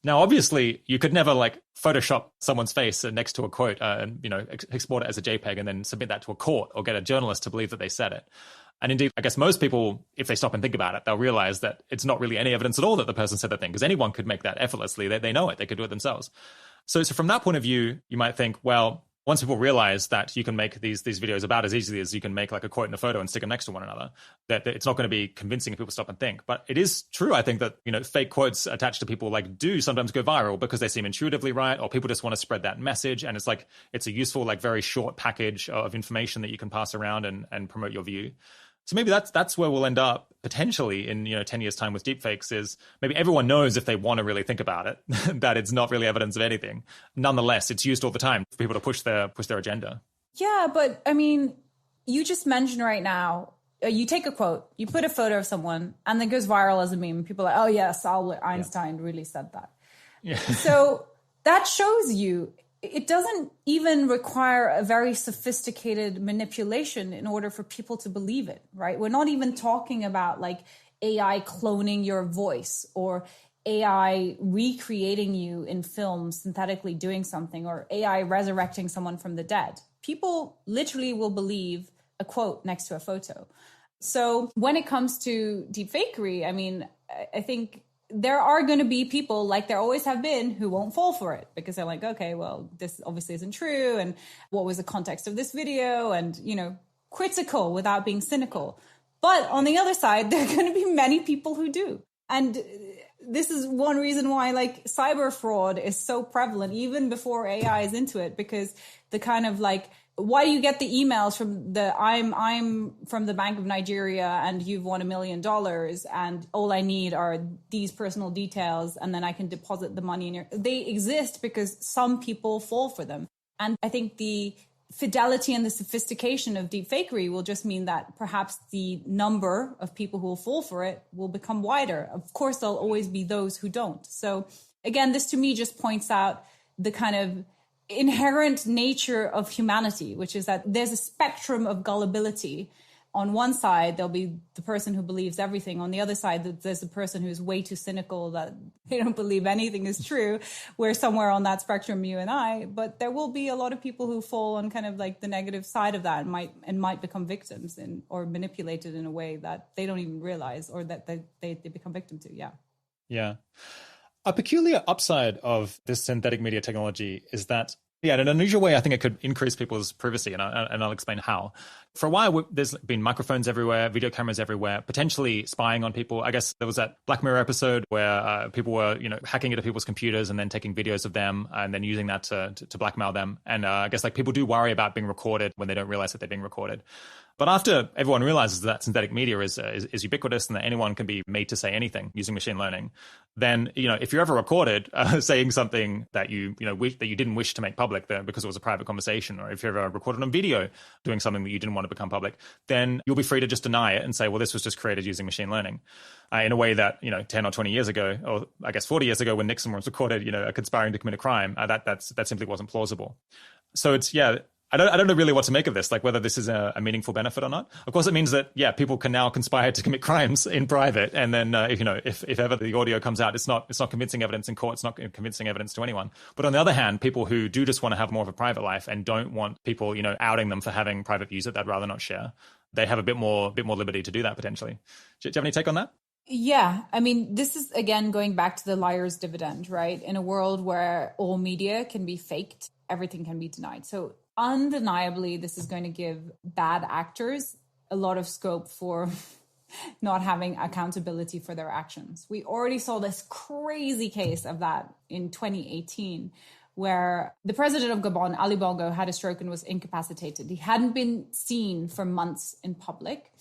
Now, obviously, you could never like Photoshop someone's face next to a quote and export it as a JPEG and then submit that to a court or get a journalist to believe that they said it. And indeed, I guess most people, if they stop and think about it, they'll realize that it's not really any evidence at all that the person said that thing, because anyone could make that effortlessly. They know it. They could do it themselves. So from that point of view, you might think, well, once people realize that you can make these videos about as easily as you can make like a quote and a photo and stick them next to one another, that it's not going to be convincing if people stop and think. But it is true, I think, that fake quotes attached to people like do sometimes go viral because they seem intuitively right, or people just want to spread that message, and it's a useful, like, very short package of information that you can pass around and promote your view. So maybe that's where we'll end up potentially in 10 years' time with deepfakes, is maybe everyone knows, if they want to really think about it, that it's not really evidence of anything. Nonetheless, it's used all the time for people to push their agenda. Yeah, but I mean, you just mentioned right now, you take a quote, you put a photo of someone, and then it goes viral as a meme. People are like, oh yes, Albert Einstein really said that. Yeah. So that shows you, it doesn't even require a very sophisticated manipulation in order for people to believe it, right? We're not even talking about like AI cloning your voice or AI recreating you in film, synthetically doing something, or AI resurrecting someone from the dead. People literally will believe a quote next to a photo. So when it comes to deepfakery, I mean, I think there are going to be people, like there always have been, who won't fall for it because they're like, okay, well, this obviously isn't true. And what was the context of this video? And, critical without being cynical. But on the other side, there are going to be many people who do. And this is one reason why like cyber fraud is so prevalent even before AI is into it, because the kind of like, why do you get the emails from the I'm from the Bank of Nigeria and you've won $1 million and all I need are these personal details and then I can deposit the money in your... They exist because some people fall for them. And I think the fidelity and the sophistication of deepfakery will just mean that perhaps the number of people who will fall for it will become wider. Of course, there'll always be those who don't. So again, this to me just points out the kind of inherent nature of humanity, which is that there's a spectrum of gullibility. On one side, there'll be the person who believes everything. On the other side, there's the person who's way too cynical that they don't believe anything is true. We're somewhere on that spectrum, you and I. But there will be a lot of people who fall on kind of like the negative side of that and might become victims or manipulated in a way that they don't even realize or that they become victim to. Yeah. Yeah. A peculiar upside of this synthetic media technology is that, in an unusual way, I think it could increase people's privacy, and I'll explain how. For a while, there's been microphones everywhere, video cameras everywhere, potentially spying on people. I guess there was that Black Mirror episode where people were, hacking into people's computers and then taking videos of them and then using that to blackmail them. And I guess like people do worry about being recorded when they don't realize that they're being recorded. But after everyone realizes that synthetic media is ubiquitous and that anyone can be made to say anything using machine learning, then if you're ever recorded saying something that you didn't wish to make public because it was a private conversation, or if you're ever recorded on video doing something that you didn't want to become public, then you'll be free to just deny it and say, well, this was just created using machine learning, in a way that 10 or 20 years ago, or I guess 40 years ago, when Nixon was recorded, conspiring to commit a crime, that simply wasn't plausible. So it's I don't know really what to make of this, like whether this is a meaningful benefit or not. Of course, it means that, people can now conspire to commit crimes in private. And then, if ever the audio comes out, it's not convincing evidence in court. It's not convincing evidence to anyone. But on the other hand, people who do just want to have more of a private life and don't want people, outing them for having private views that they'd rather not share, they have a bit more liberty to do that potentially. Do you have any take on that? Yeah. I mean, this is, again, going back to the liar's dividend, right? In a world where all media can be faked, everything can be denied. So undeniably, this is going to give bad actors a lot of scope for not having accountability for their actions. We already saw this crazy case of that in 2018, where the president of Gabon, Ali Bongo, had a stroke and was incapacitated. He hadn't been seen for months in public.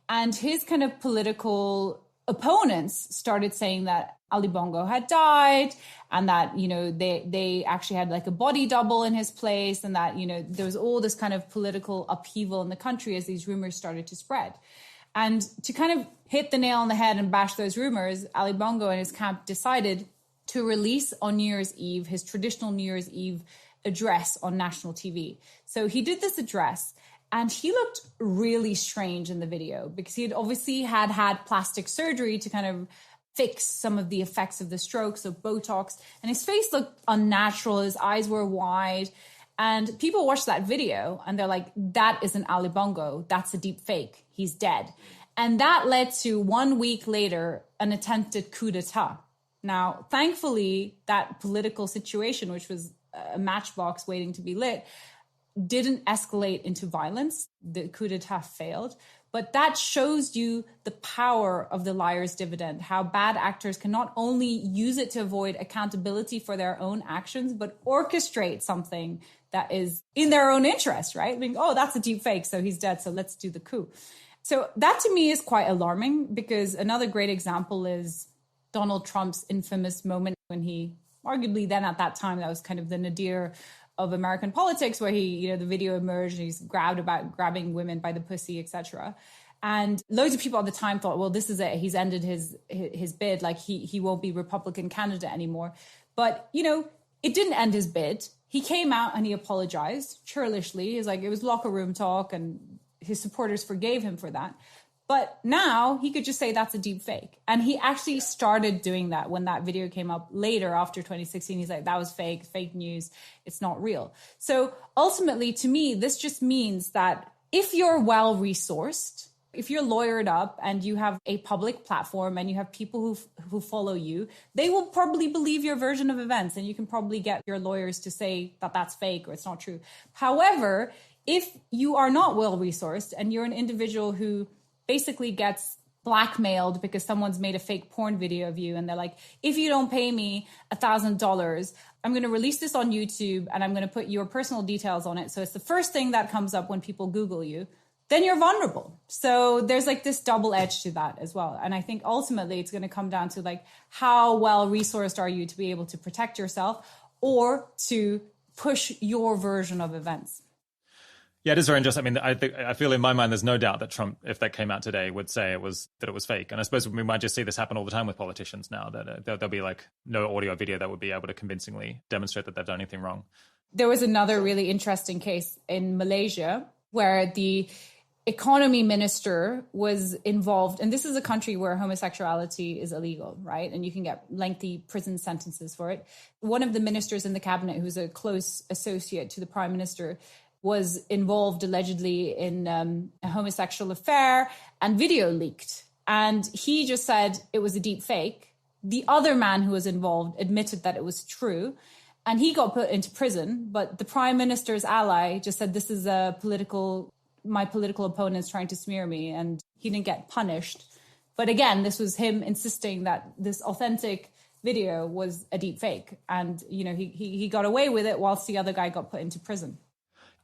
And his kind of political opponents started saying that Ali Bongo had died and that, they actually had like a body double in his place, and that, there was all this kind of political upheaval in the country as these rumors started to spread. And to kind of hit the nail on the head and bash those rumors, Ali Bongo and his camp decided to release on New Year's Eve his traditional New Year's Eve address on national TV. So he did this address, and he looked really strange in the video because he had obviously had plastic surgery to kind of fix some of the effects of the stroke, so Botox, and his face looked unnatural. His eyes were wide, and people watched that video and they're like, that isn't Ali Bongo. That's a deep fake. He's dead. And that led to 1 week later, an attempted coup d'etat. Now, thankfully, that political situation, which was a matchbox waiting to be lit, didn't escalate into violence. The coup d'etat failed. But that shows you the power of the liar's dividend, how bad actors can not only use it to avoid accountability for their own actions, but orchestrate something that is in their own interest, right? I mean, oh, that's a deep fake, so he's dead, so let's do the coup. So that to me is quite alarming, because another great example is Donald Trump's infamous moment when he, arguably then at that time, that was kind of the nadir of American politics, where he, the video emerged and he's grabbing women by the pussy, etc. And loads of people at the time thought, well, this is it. He's ended his bid. Like he won't be Republican candidate anymore. But, it didn't end his bid. He came out and he apologized churlishly. He's like, it was locker room talk, and his supporters forgave him for that. But now he could just say that's a deep fake. And he actually started doing that when that video came up later after 2016. He's like, that was fake news. It's not real. So ultimately, to me, this just means that if you're well-resourced, if you're lawyered up and you have a public platform and you have people who follow you, they will probably believe your version of events, and you can probably get your lawyers to say that that's fake or it's not true. However, if you are not well-resourced and you're an individual who basically gets blackmailed because someone's made a fake porn video of you and they're like, if you don't pay me $1,000, I'm going to release this on YouTube and I'm going to put your personal details on it. So it's the first thing that comes up when people Google you. Then you're vulnerable. So there's like this double edge to that as well. And I think ultimately it's going to come down to like, how well resourced are you to be able to protect yourself or to push your version of events? Yeah, it is very interesting. I mean, I feel in my mind, there's no doubt that Trump, if that came out today, would say it was fake. And I suppose we might just see this happen all the time with politicians now, that there'll be like no audio or video that would be able to convincingly demonstrate that they've done anything wrong. There was another really interesting case in Malaysia where the economy minister was involved. And this is a country where homosexuality is illegal, right? And you can get lengthy prison sentences for it. One of the ministers in the cabinet, who's a close associate to the prime minister, was involved allegedly in a homosexual affair, and video leaked. And he just said it was a deep fake. The other man who was involved admitted that it was true, and he got put into prison. But the prime minister's ally just said, this is my political opponent's trying to smear me, and he didn't get punished. But again, this was him insisting that this authentic video was a deep fake. And, you know, he got away with it whilst the other guy got put into prison.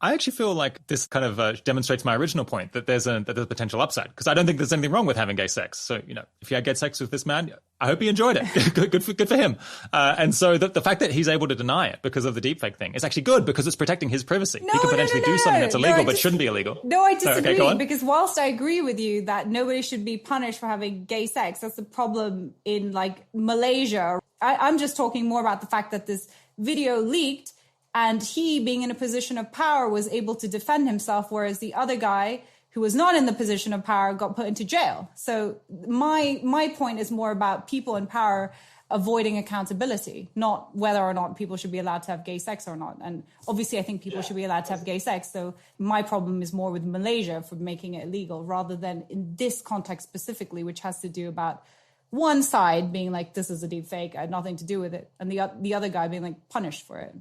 I actually feel like this kind of demonstrates my original point that there's a potential upside, because I don't think there's anything wrong with having gay sex. So, you know, if you had gay sex with this man, I hope he enjoyed it. good for him. And so the fact that he's able to deny it because of the deepfake thing is actually good, because it's protecting his privacy. He could potentially do something that's illegal but shouldn't be illegal. No, I disagree, because whilst I agree with you that nobody should be punished for having gay sex, that's the problem in like Malaysia. I'm just talking more about the fact that this video leaked, and he, being in a position of power, was able to defend himself, whereas the other guy, who was not in the position of power, got put into jail. So my point is more about people in power avoiding accountability, not whether or not people should be allowed to have gay sex or not. And obviously, I think people should be allowed to have gay sex. So my problem is more with Malaysia for making it illegal, rather than in this context specifically, which has to do about one side being like, this is a deep fake, I had nothing to do with it, and the other guy being like punished for it.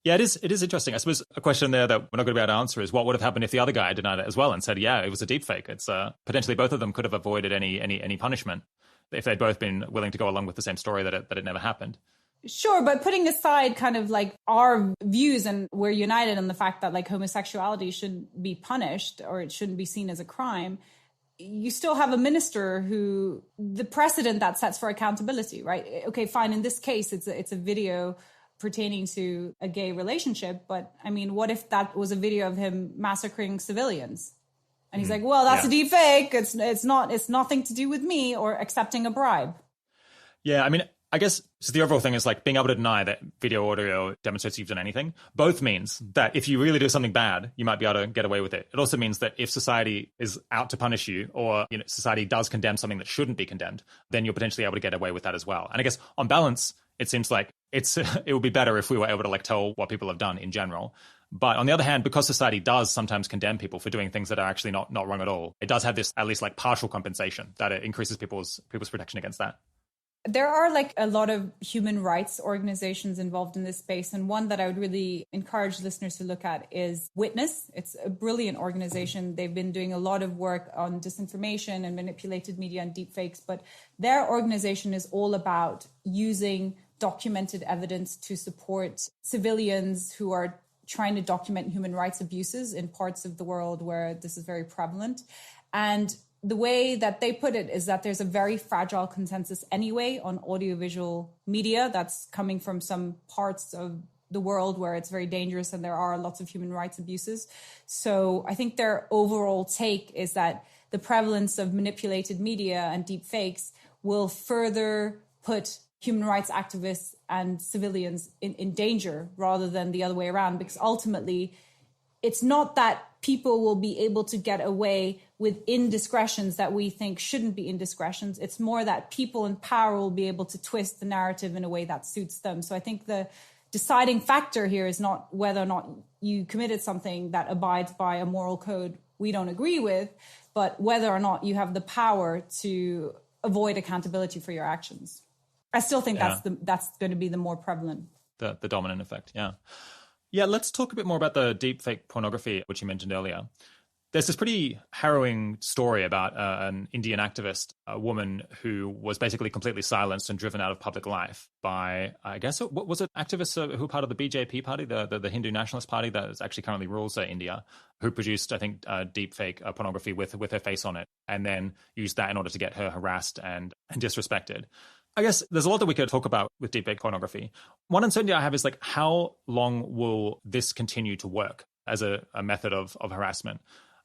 Yeah, it is interesting. I suppose a question there that we're not going to be able to answer is what would have happened if the other guy denied it as well and said, yeah, it was a deepfake. It's potentially both of them could have avoided any punishment if they'd both been willing to go along with the same story that it never happened. Sure, but putting aside kind of like our views, and we're united on the fact that like homosexuality shouldn't be punished or it shouldn't be seen as a crime, you still have a minister who, the precedent that sets for accountability, right? Okay, fine. In this case, it's a video pertaining to a gay relationship. But I mean, what if that was a video of him massacring civilians? And he's like, well, that's a deep fake. It's nothing to do with me, or accepting a bribe. Yeah, I mean, I guess so the overall thing is like being able to deny that video audio demonstrates you've done anything. Both means that if you really do something bad, you might be able to get away with it. It also means that if society is out to punish you, or society does condemn something that shouldn't be condemned, then you're potentially able to get away with that as well. And I guess on balance, it seems like it would be better if we were able to like tell what people have done in general. But on the other hand, because society does sometimes condemn people for doing things that are actually not wrong at all, it does have this at least like partial compensation that it increases people's protection against that. There are like a lot of human rights organizations involved in this space. And one that I would really encourage listeners to look at is Witness. It's a brilliant organization. They've been doing a lot of work on disinformation and manipulated media and deepfakes. But their organization is all about using documented evidence to support civilians who are trying to document human rights abuses in parts of the world where this is very prevalent. And the way that they put it is that there's a very fragile consensus anyway on audiovisual media that's coming from some parts of the world where it's very dangerous and there are lots of human rights abuses. So I think their overall take is that the prevalence of manipulated media and deep fakes will further put human rights activists and civilians in danger rather than the other way around, because ultimately it's not that people will be able to get away with indiscretions that we think shouldn't be indiscretions. It's more that people in power will be able to twist the narrative in a way that suits them. So I think the deciding factor here is not whether or not you committed something that abides by a moral code we don't agree with, but whether or not you have the power to avoid accountability for your actions. I still think that's going to be the more prevalent. The dominant effect, yeah. Yeah, let's talk a bit more about the deepfake pornography, which you mentioned earlier. There's this pretty harrowing story about an Indian activist, a woman who was basically completely silenced and driven out of public life by, I guess, what was it, activists who were part of the BJP party, the Hindu nationalist party that is actually currently rules India, who produced, I think, deepfake pornography with her face on it, and then used that in order to get her harassed and disrespected. I guess there's a lot that we could talk about with deepfake pornography. One uncertainty I have is like, how long will this continue to work as a method of harassment?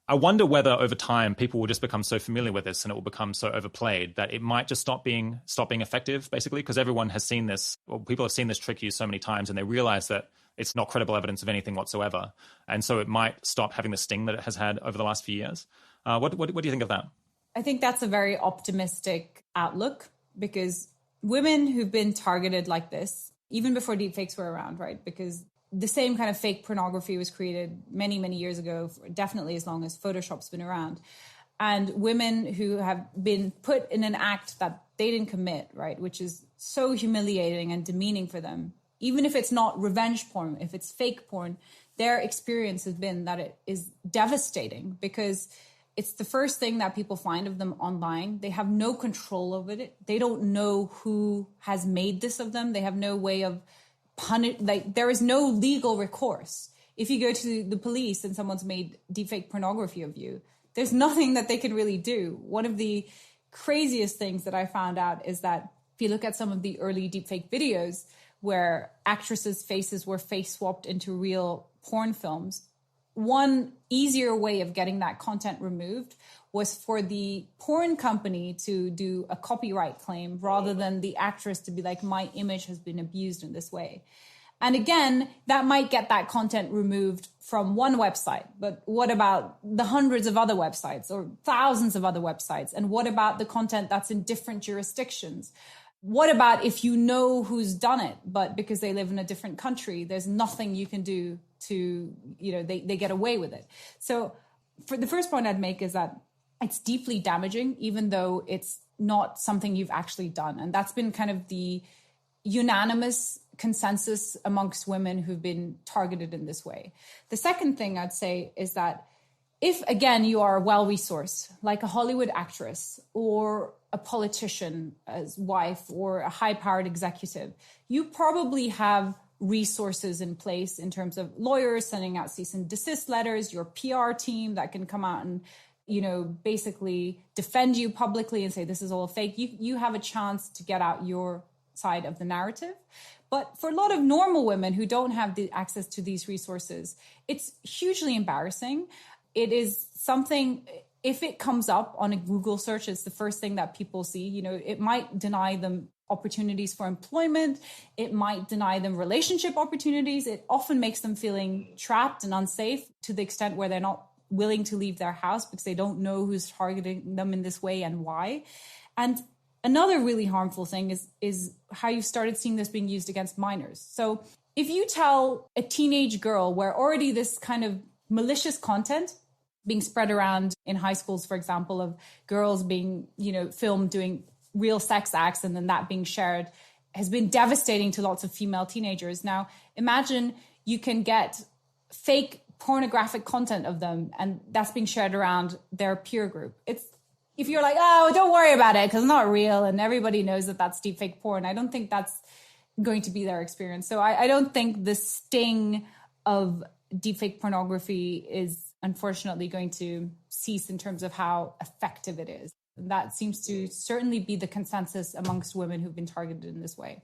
I wonder whether over time people will just become so familiar with this and it will become so overplayed that it might just stop being effective, basically, because everyone has seen this, or people have seen this trick used so many times and they realize that it's not credible evidence of anything whatsoever. And so it might stop having the sting that it has had over the last few years. What do you think of that? I think that's a very optimistic outlook, because women who've been targeted like this, even before deepfakes were around, right? Because the same kind of fake pornography was created many, many years ago, definitely as long as Photoshop's been around. And women who have been put in an act that they didn't commit, right, which is so humiliating and demeaning for them, even if it's not revenge porn, if it's fake porn, their experience has been that it is devastating, because it's the first thing that people find of them online. They have no control over it. They don't know who has made this of them. They have no way of there is no legal recourse. If you go to the police and someone's made deepfake pornography of you, there's nothing that they can really do. One of the craziest things that I found out is that if you look at some of the early deepfake videos where actresses' faces were face swapped into real porn films, one easier way of getting that content removed was for the porn company to do a copyright claim rather than the actress to be like, my image has been abused in this way. And again, that might get that content removed from one website. But what about the hundreds of other websites or thousands of other websites? And what about the content that's in different jurisdictions? What about if you know who's done it, but because they live in a different country, there's nothing you can do to, they get away with it. So for the first point I'd make is that it's deeply damaging, even though it's not something you've actually done. And that's been kind of the unanimous consensus amongst women who've been targeted in this way. The second thing I'd say is that if, again, you are well-resourced, like a Hollywood actress or a politician as wife or a high-powered executive, you probably have resources in place in terms of lawyers sending out cease and desist letters, your PR team that can come out and basically defend you publicly and say this is all fake. You have a chance to get out your side of the narrative. But for a lot of normal women who don't have the access to these resources, it's hugely embarrassing. It is something, if it comes up on a Google search, it's the first thing that people see. It might deny them opportunities for employment. It might deny them relationship opportunities. It often makes them feeling trapped and unsafe to the extent where they're not willing to leave their house because they don't know who's targeting them in this way and why. And another really harmful thing is how you've started seeing this being used against minors. So if you tell a teenage girl where already this kind of malicious content being spread around in high schools, for example, of girls being, filmed doing real sex acts and then that being shared has been devastating to lots of female teenagers. Now, imagine you can get fake pornographic content of them and that's being shared around their peer group. If you're like, oh, don't worry about it because it's not real and everybody knows that that's deepfake porn, I don't think that's going to be their experience. So I don't think the sting of deepfake pornography is unfortunately going to cease in terms of how effective it is. And that seems to certainly be the consensus amongst women who've been targeted in this way.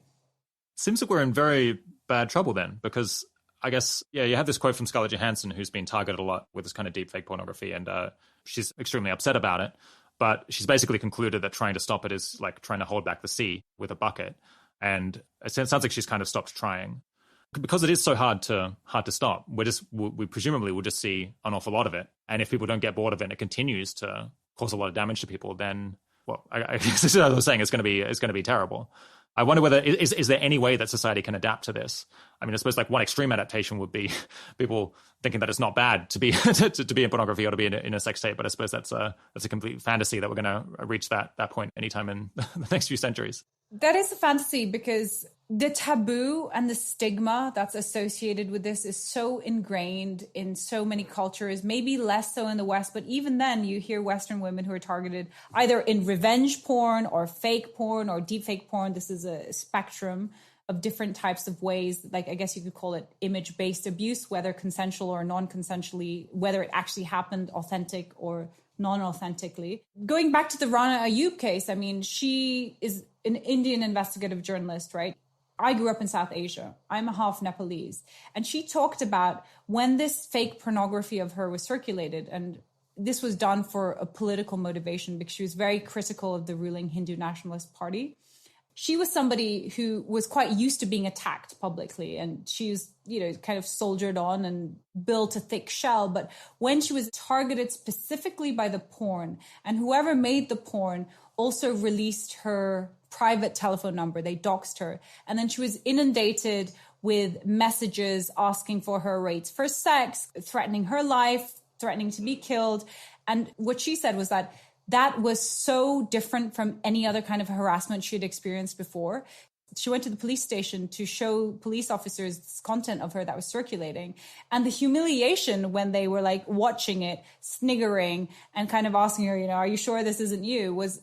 Seems like we're in very bad trouble then, because I guess, you have this quote from Scarlett Johansson, who's been targeted a lot with this kind of deepfake pornography, and she's extremely upset about it. But she's basically concluded that trying to stop it is like trying to hold back the sea with a bucket. And it sounds like she's kind of stopped trying. Because it is so hard to stop, we presumably will just see an awful lot of it. And if people don't get bored of it and it continues to cause a lot of damage to people, then, well, I guess as I was saying, it's going to be terrible. I wonder whether is there any way that society can adapt to this? I mean, I suppose like one extreme adaptation would be people thinking that it's not bad to be to be in pornography or to be in a sex tape. But I suppose that's a complete fantasy that we're going to reach that point anytime in the next few centuries. That is a fantasy because the taboo and the stigma that's associated with this is so ingrained in so many cultures, maybe less so in the West. But even then, you hear Western women who are targeted either in revenge porn or fake porn or deepfake porn. This is a spectrum of different types of ways. Like, I guess you could call it image-based abuse, whether consensual or non-consensually, whether it actually happened authentic or non-authentically. Going back to the Rana Ayub case, I mean, she is an Indian investigative journalist, right? I grew up in South Asia. I'm a half Nepalese. And she talked about when this fake pornography of her was circulated, and this was done for a political motivation because she was very critical of the ruling Hindu Nationalist Party. She was somebody who was quite used to being attacked publicly, and she was, kind of soldiered on and built a thick shell. But when she was targeted specifically by the porn, and whoever made the porn also released her private telephone number, they doxed her. And then she was inundated with messages asking for her rates for sex, threatening her life, threatening to be killed. And what she said was that was so different from any other kind of harassment she had experienced before. She went to the police station to show police officers this content of her that was circulating. And the humiliation when they were like watching it, sniggering and kind of asking her, are you sure this isn't you, was,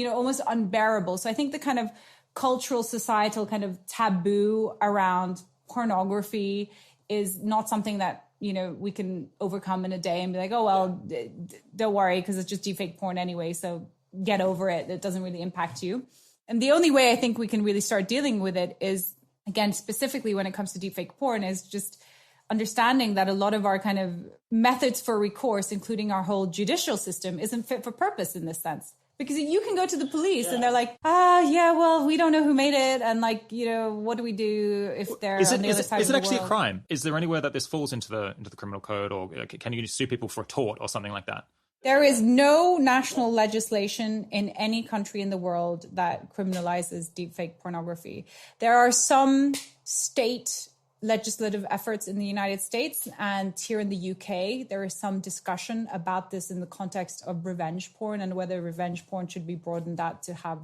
almost unbearable. So I think the kind of cultural, societal kind of taboo around pornography is not something that we can overcome in a day and be like, oh, well, don't worry, because it's just deepfake porn anyway. So get over it. It doesn't really impact you. And the only way I think we can really start dealing with it is, again, specifically when it comes to deepfake porn, is just understanding that a lot of our kind of methods for recourse, including our whole judicial system, isn't fit for purpose in this sense. Because you can go to the police and they're like, well, we don't know who made it. And what do we do if they're on the other side of the world? Is it actually a crime? Is there anywhere that this falls into the criminal code, or can you sue people for a tort or something like that? There is no national legislation in any country in the world that criminalizes deepfake pornography. There are some state legislative efforts in the United States, and here in the UK, there is some discussion about this in the context of revenge porn and whether revenge porn should be broadened out to have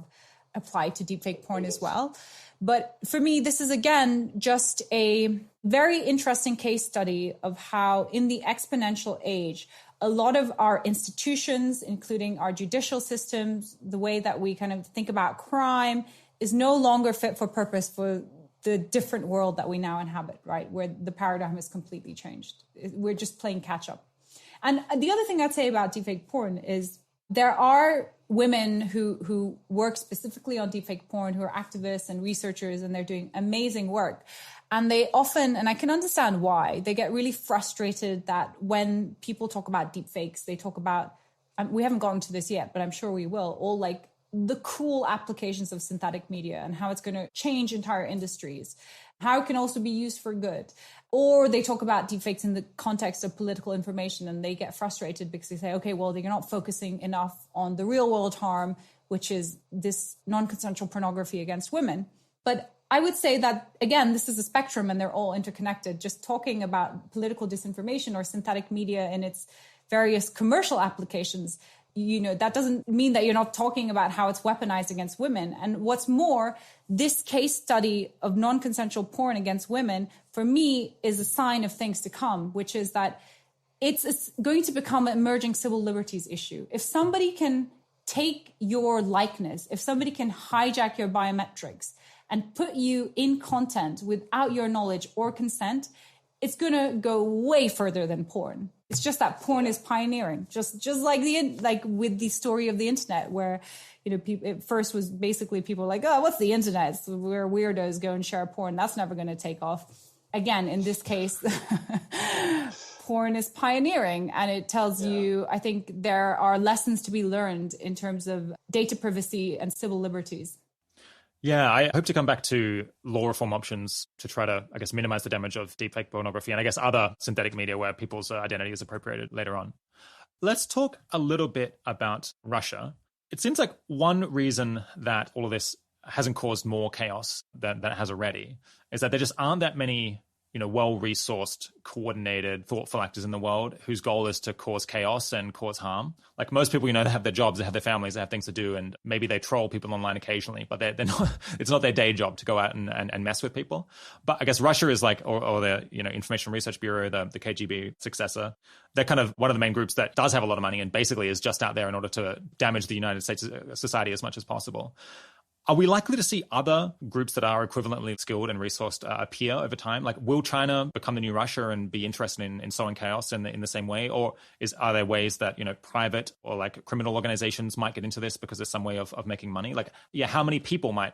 applied to deepfake porn as well. But for me, this is, again, just a very interesting case study of how in the exponential age, a lot of our institutions, including our judicial systems, the way that we kind of think about crime, is no longer fit for purpose for the different world that we now inhabit, right? Where the paradigm has completely changed. We're just playing catch up. And the other thing I'd say about deepfake porn is there are women who work specifically on deepfake porn, who are activists and researchers, and they're doing amazing work. And they often, and I can understand why, they get really frustrated that when people talk about deepfakes, they talk about, we haven't gotten to this yet, but I'm sure we will, all like the cool applications of synthetic media and how it's going to change entire industries, how it can also be used for good. Or they talk about deepfakes in the context of political information, and they get frustrated because they say, okay, well, you're not focusing enough on the real world harm, which is this non-consensual pornography against women. But I would say that, again, this is a spectrum and they're all interconnected. Just talking about political disinformation or synthetic media in its various commercial applications, that doesn't mean that you're not talking about how it's weaponized against women. And what's more, this case study of non-consensual porn against women, for me, is a sign of things to come, which is that it's going to become an emerging civil liberties issue. If somebody can take your likeness, if somebody can hijack your biometrics and put you in content without your knowledge or consent, it's going to go way further than porn. It's just that porn is pioneering, just like with the story of the internet, where it first was basically people like, oh, what's the internet? It's where weirdos go and share porn. That's never going to take off. Again, in this case, porn is pioneering, and it tells you, I think there are lessons to be learned in terms of data privacy and civil liberties. Yeah, I hope to come back to law reform options to try to, I guess, minimize the damage of deepfake pornography and I guess other synthetic media where people's identity is appropriated later on. Let's talk a little bit about Russia. It seems like one reason that all of this hasn't caused more chaos than it has already is that there just aren't that many well-resourced, coordinated, thoughtful actors in the world whose goal is to cause chaos and cause harm. Like most people, they have their jobs, they have their families, they have things to do, and maybe they troll people online occasionally, but they're not, it's not their day job to go out and mess with people. But I guess Russia is like, or the, Information Research Bureau, the KGB successor, they're kind of one of the main groups that does have a lot of money and basically is just out there in order to damage the United States society as much as possible. Are we likely to see other groups that are equivalently skilled and resourced appear over time? Like, will China become the new Russia and be interested in sowing chaos in the same way? Or are there ways that, private or like criminal organizations might get into this because there's some way of making money? Like, how many people might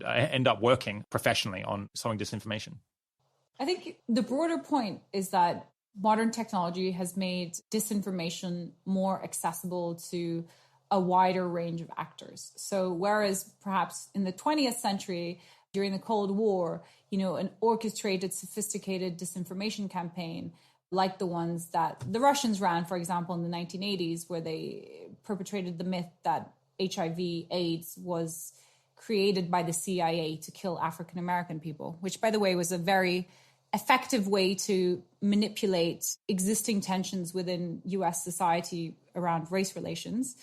end up working professionally on sowing disinformation? I think the broader point is that modern technology has made disinformation more accessible to a wider range of actors. So whereas perhaps in the 20th century, during the Cold War, an orchestrated, sophisticated disinformation campaign like the ones that the Russians ran, for example, in the 1980s, where they perpetrated the myth that HIV/AIDS was created by the CIA to kill African American people, which, by the way, was a very effective way to manipulate existing tensions within US society around race relations.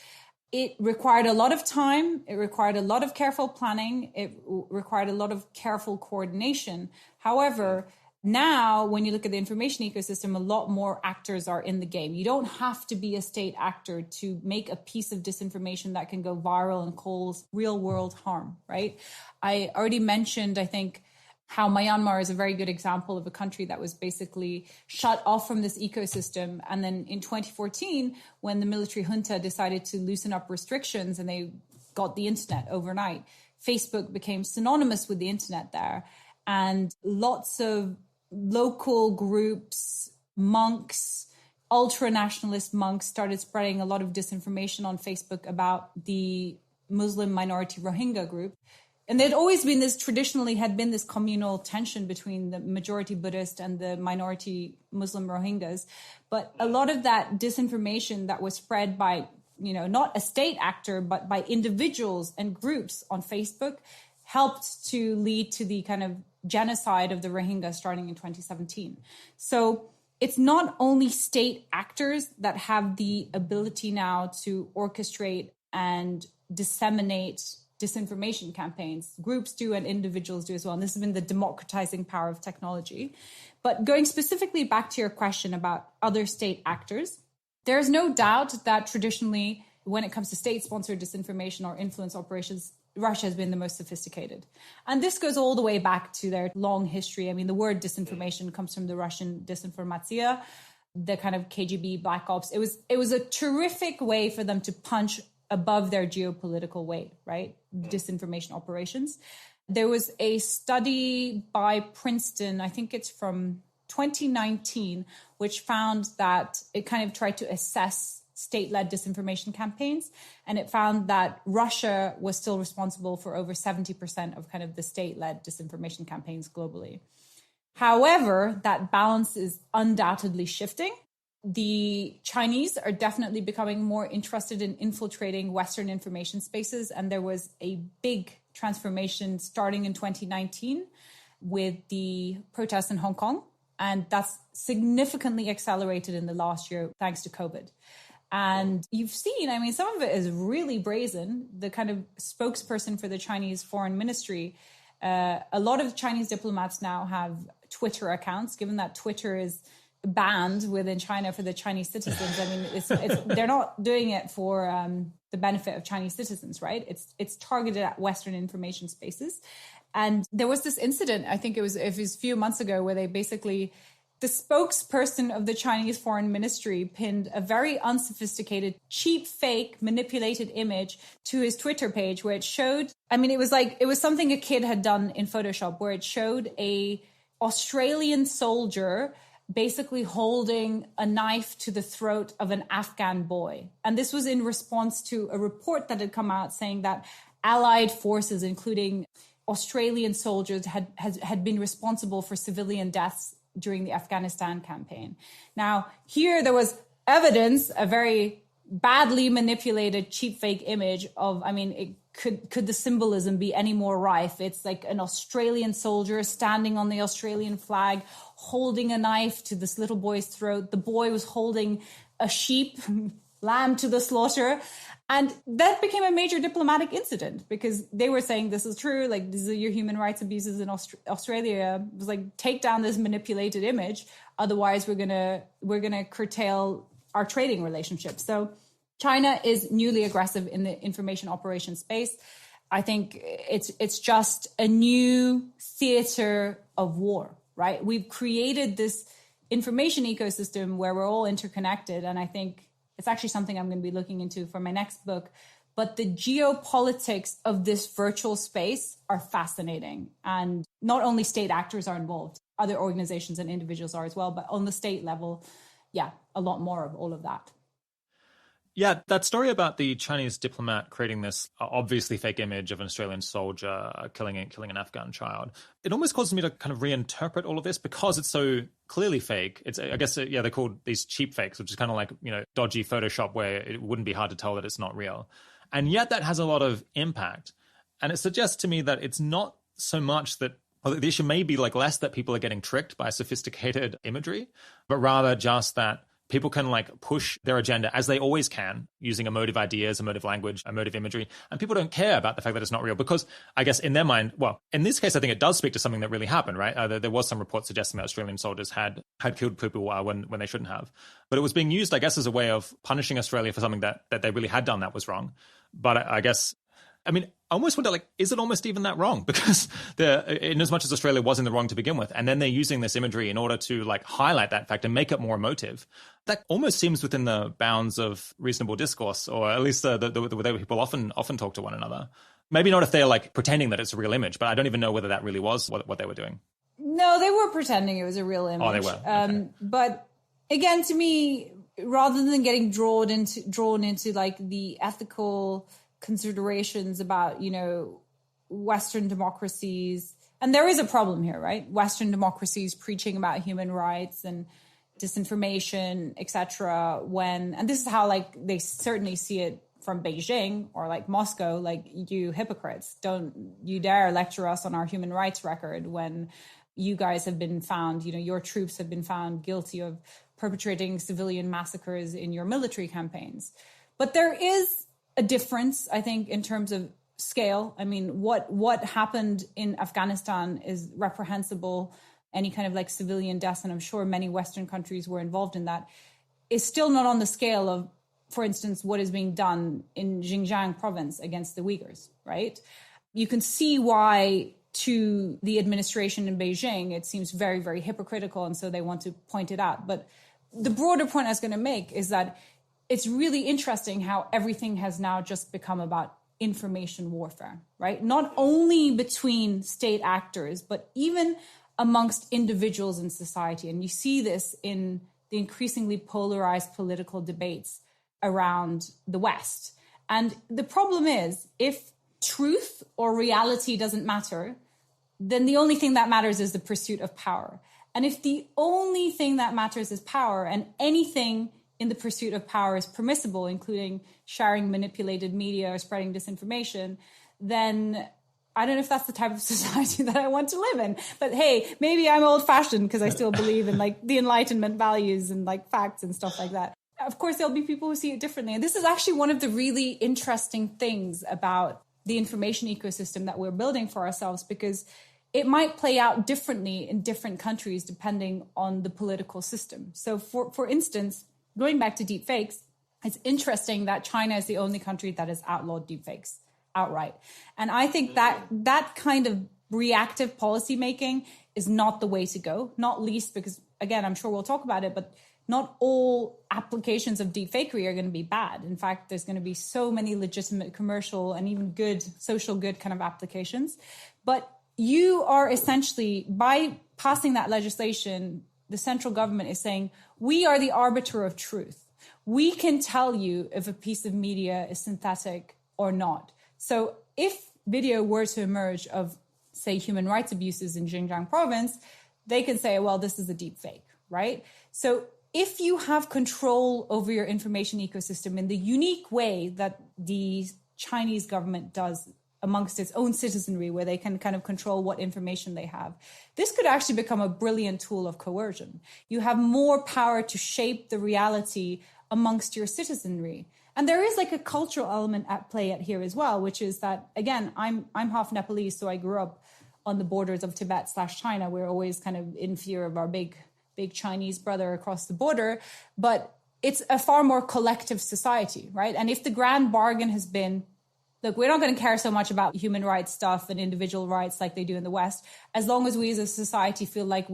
It required a lot of time. It required a lot of careful planning. It required a lot of careful coordination. However, now when you look at the information ecosystem, a lot more actors are in the game. You don't have to be a state actor to make a piece of disinformation that can go viral and cause real world harm, right? I already mentioned, I think, how Myanmar is a very good example of a country that was basically shut off from this ecosystem. And then in 2014, when the military junta decided to loosen up restrictions and they got the internet overnight, Facebook became synonymous with the internet there. And lots of local groups, monks, ultra-nationalist monks started spreading a lot of disinformation on Facebook about the Muslim minority Rohingya group. And there'd always been traditionally had been this communal tension between the majority Buddhist and the minority Muslim Rohingyas. But a lot of that disinformation that was spread by, not a state actor, but by individuals and groups on Facebook helped to lead to the kind of genocide of the Rohingya starting in 2017. So it's not only state actors that have the ability now to orchestrate and disseminate disinformation campaigns. Groups do and individuals do as well. And this has been the democratizing power of technology. But going specifically back to your question about other state actors, there's no doubt that traditionally, when it comes to state-sponsored disinformation or influence operations, Russia has been the most sophisticated. And this goes all the way back to their long history. I mean, the word disinformation comes from the Russian disinformatia, the kind of KGB black ops. It was a terrific way for them to punch above their geopolitical weight, right? Disinformation operations. There was a study by Princeton, I think it's from 2019, which found that it kind of tried to assess state-led disinformation campaigns. And it found that Russia was still responsible for over 70% of kind of the state-led disinformation campaigns globally. However, that balance is undoubtedly shifting. The Chinese are definitely becoming more interested in infiltrating Western information spaces. And there was a big transformation starting in 2019 with the protests in Hong Kong. And that's significantly accelerated in the last year, thanks to COVID. And you've seen, I mean, some of it is really brazen. The kind of spokesperson for the Chinese foreign ministry, a lot of Chinese diplomats now have Twitter accounts, given that Twitter is banned within China for the Chinese citizens. I mean, it's they're not doing it for the benefit of Chinese citizens, right? It's targeted at Western information spaces. And there was this incident, I think it was a few months ago, where they basically, the spokesperson of the Chinese foreign ministry pinned a very unsophisticated, cheap, fake, manipulated image to his Twitter page where it showed, I mean, it was something a kid had done in Photoshop, where it showed a Australian soldier basically holding a knife to the throat of an Afghan boy. And this was in response to a report that had come out saying that Allied forces, including Australian soldiers, had been responsible for civilian deaths during the Afghanistan campaign. Now, here there was evidence, a very badly manipulated cheap fake image of, I mean, could the symbolism be any more rife? It's like an Australian soldier standing on the Australian flag, holding a knife to this little boy's throat. The boy was holding a sheep, lamb to the slaughter. And that became a major diplomatic incident because they were saying this is true, like these are your human rights abuses in Australia. It was like, take down this manipulated image. Otherwise, we're gonna curtail our trading relationship. So China is newly aggressive in the information operations space. I think it's just a new theater of war, right? We've created this information ecosystem where we're all interconnected. And I think it's actually something I'm going to be looking into for my next book. But the geopolitics of this virtual space are fascinating. And not only state actors are involved, other organizations and individuals are as well. But on the state level, yeah, a lot more of all of that. Yeah, that story about the Chinese diplomat creating this obviously fake image of an Australian soldier killing an Afghan child, it almost causes me to kind of reinterpret all of this because it's so clearly fake. It's, I guess, yeah, they're called these cheap fakes, which is kind of like, dodgy Photoshop where it wouldn't be hard to tell that it's not real. And yet that has a lot of impact. And it suggests to me that it's not so much that, well, the issue may be like less that people are getting tricked by sophisticated imagery, but rather just that people can like push their agenda as they always can using emotive ideas, emotive language, emotive imagery. And people don't care about the fact that it's not real because I guess in their mind, well, in this case, I think it does speak to something that really happened, right? There was some report suggesting that Australian soldiers had killed people when they shouldn't have. But it was being used, I guess, as a way of punishing Australia for something that they really had done that was wrong. But I guess, I mean, I almost wonder, like, is it almost even that wrong? Because in as much as Australia was in the wrong to begin with, and then they're using this imagery in order to like highlight that fact and make it more emotive. That almost seems within the bounds of reasonable discourse, or at least the way people often talk to one another. Maybe not if they're like pretending that it's a real image, but I don't even know whether that really was what they were doing. No, they were pretending it was a real image. Oh, they were. Okay. But again, to me, rather than getting drawn into like the ethical considerations about, Western democracies. And there is a problem here, right? Western democracies preaching about human rights and disinformation, etc. And this is how like they certainly see it from Beijing or like Moscow, like, you hypocrites, don't you dare lecture us on our human rights record when you guys have been found, your troops have been found guilty of perpetrating civilian massacres in your military campaigns. But there is a difference, I think, in terms of scale. I mean, what happened in Afghanistan is reprehensible. Any kind of like civilian deaths, and I'm sure many Western countries were involved in that, is still not on the scale of, for instance, what is being done in Xinjiang province against the Uyghurs, right? You can see why to the administration in Beijing, it seems very, very hypocritical, and so they want to point it out. But the broader point I was going to make is that it's really interesting how everything has now just become about information warfare, right? Not only between state actors, but even amongst individuals in society. And you see this in the increasingly polarized political debates around the West. And the problem is, if truth or reality doesn't matter, then the only thing that matters is the pursuit of power. And if the only thing that matters is power, and anything in the pursuit of power is permissible, including sharing manipulated media or spreading disinformation, then I don't know if that's the type of society that I want to live in. But hey, maybe I'm old-fashioned because I still believe in like the Enlightenment values and like facts and stuff like that. Of course, there'll be people who see it differently. And this is actually one of the really interesting things about the information ecosystem that we're building for ourselves, because it might play out differently in different countries depending on the political system. So for instance, going back to deepfakes, it's interesting that China is the only country that has outlawed deepfakes outright. And I think that kind of reactive policymaking is not the way to go, not least because, again, I'm sure we'll talk about it, but not all applications of deepfakery are going to be bad. In fact, there's going to be so many legitimate commercial and even good social good kind of applications. But you are essentially, by passing that legislation, the central government is saying, we are the arbiter of truth. We can tell you if a piece of media is synthetic or not. So if video were to emerge of, say, human rights abuses in Xinjiang province, they can say, well, this is a deep fake, right? So if you have control over your information ecosystem in the unique way that the Chinese government does amongst its own citizenry, where they can kind of control what information they have, this could actually become a brilliant tool of coercion. You have more power to shape the reality amongst your citizenry. And there is like a cultural element at play at here as well, which is that, again, I'm half Nepalese, so I grew up on the borders of Tibet/China. We're always kind of in fear of our big Chinese brother across the border. But it's a far more collective society, right? And if the grand bargain has been, look, we're not going to care so much about human rights stuff and individual rights like they do in the West, as long as we as a society feel like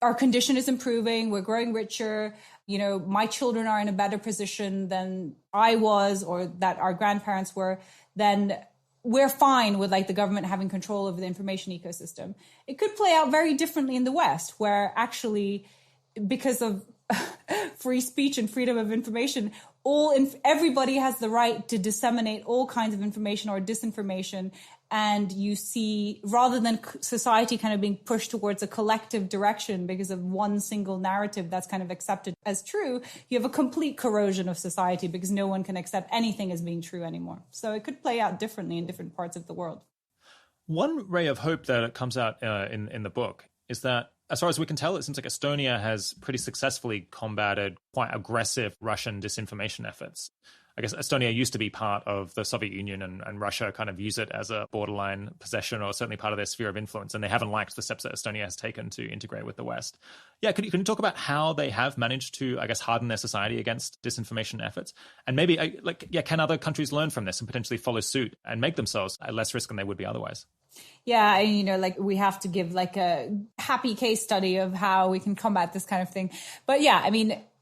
our condition is improving, we're growing richer, my children are in a better position than I was or that our grandparents were, then we're fine with like the government having control over the information ecosystem. It could play out very differently in the West, where actually, because of free speech and freedom of information, everybody has the right to disseminate all kinds of information or disinformation. And you see, rather than society kind of being pushed towards a collective direction because of one single narrative that's kind of accepted as true, you have a complete corrosion of society because no one can accept anything as being true anymore. So it could play out differently in different parts of the world. One ray of hope that comes out in the book is that, as far as we can tell, it seems like Estonia has pretty successfully combated quite aggressive Russian disinformation efforts. I guess Estonia used to be part of the Soviet Union, and Russia kind of use it as a borderline possession, or certainly part of their sphere of influence. And they haven't liked the steps that Estonia has taken to integrate with the West. Yeah, can you talk about how they have managed to, I guess, harden their society against disinformation efforts? And maybe, can other countries learn from this and potentially follow suit and make themselves at less risk than they would be otherwise? Yeah, we have to give like a happy case study of how we can combat this kind of thing. But yeah,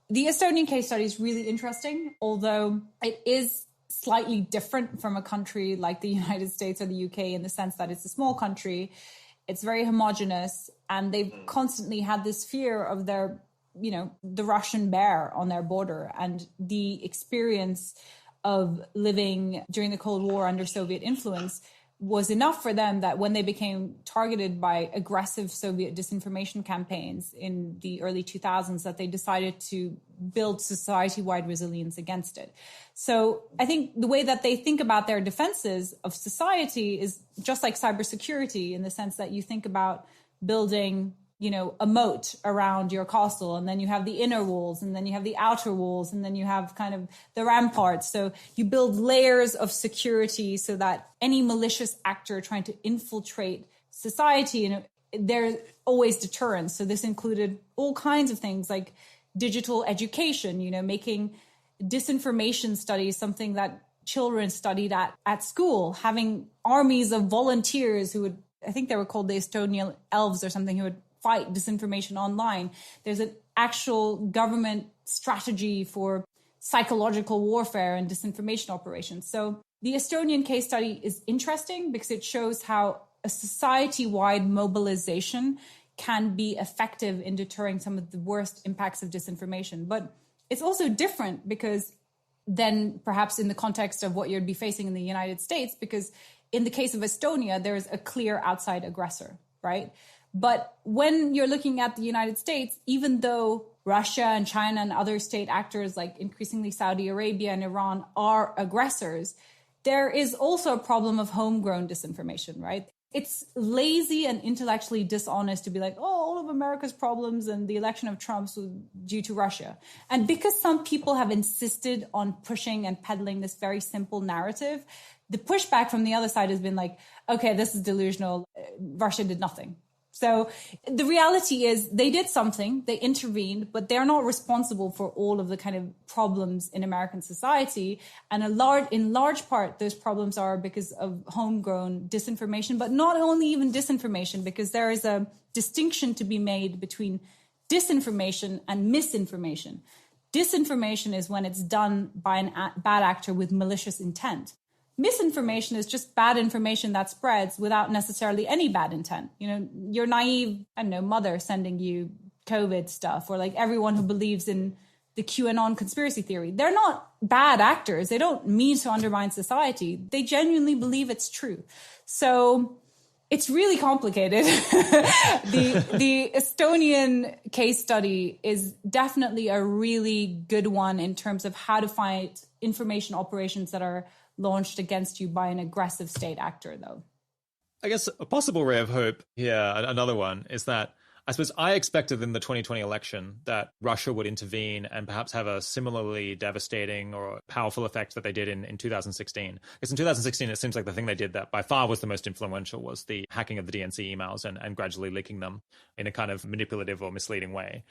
the Estonian case study is really interesting, although it is slightly different from a country like the United States or the UK in the sense that it's a small country, it's very homogenous, and they've constantly had this fear of their, the Russian bear on their border, and the experience of living during the Cold War under Soviet influence was enough for them that when they became targeted by aggressive Soviet disinformation campaigns in the early 2000s, that they decided to build society-wide resilience against it. So I think the way that they think about their defenses of society is just like cybersecurity, in the sense that you think about building, a moat around your castle, and then you have the inner walls, and then you have the outer walls, and then you have kind of the ramparts. So you build layers of security so that any malicious actor trying to infiltrate society, there's always deterrence. So this included all kinds of things like digital education, making disinformation studies something that children studied at school, having armies of volunteers who would, I think they were called the Estonian elves or something, who would fight disinformation online. There's an actual government strategy for psychological warfare and disinformation operations. So the Estonian case study is interesting because it shows how a society-wide mobilization can be effective in deterring some of the worst impacts of disinformation. But it's also different because then perhaps in the context of what you'd be facing in the United States, because in the case of Estonia, there's a clear outside aggressor, right? But when you're looking at the United States, even though Russia and China and other state actors like increasingly Saudi Arabia and Iran are aggressors, there is also a problem of homegrown disinformation, right? It's lazy and intellectually dishonest to be like, all of America's problems and the election of Trump was due to Russia. And because some people have insisted on pushing and peddling this very simple narrative, the pushback from the other side has been like, okay, this is delusional. Russia did nothing. So the reality is they did something, they intervened, but they're not responsible for all of the kind of problems in American society. And in large part, those problems are because of homegrown disinformation, but not only even disinformation, because there is a distinction to be made between disinformation and misinformation. Disinformation is when it's done by a bad actor with malicious intent. Misinformation is just bad information that spreads without necessarily any bad intent. Your naive, mother sending you COVID stuff, or like everyone who believes in the QAnon conspiracy theory. They're not bad actors. They don't mean to undermine society. They genuinely believe it's true. So It's really complicated. The Estonian case study is definitely a really good one in terms of how to fight information operations that are launched against you by an aggressive state actor, though. I guess a possible ray of hope here, another one, is that I suppose I expected in the 2020 election that Russia would intervene and perhaps have a similarly devastating or powerful effect that they did in 2016. Because in 2016, it seems like the thing they did that by far was the most influential was the hacking of the DNC emails and gradually leaking them in a kind of manipulative or misleading way.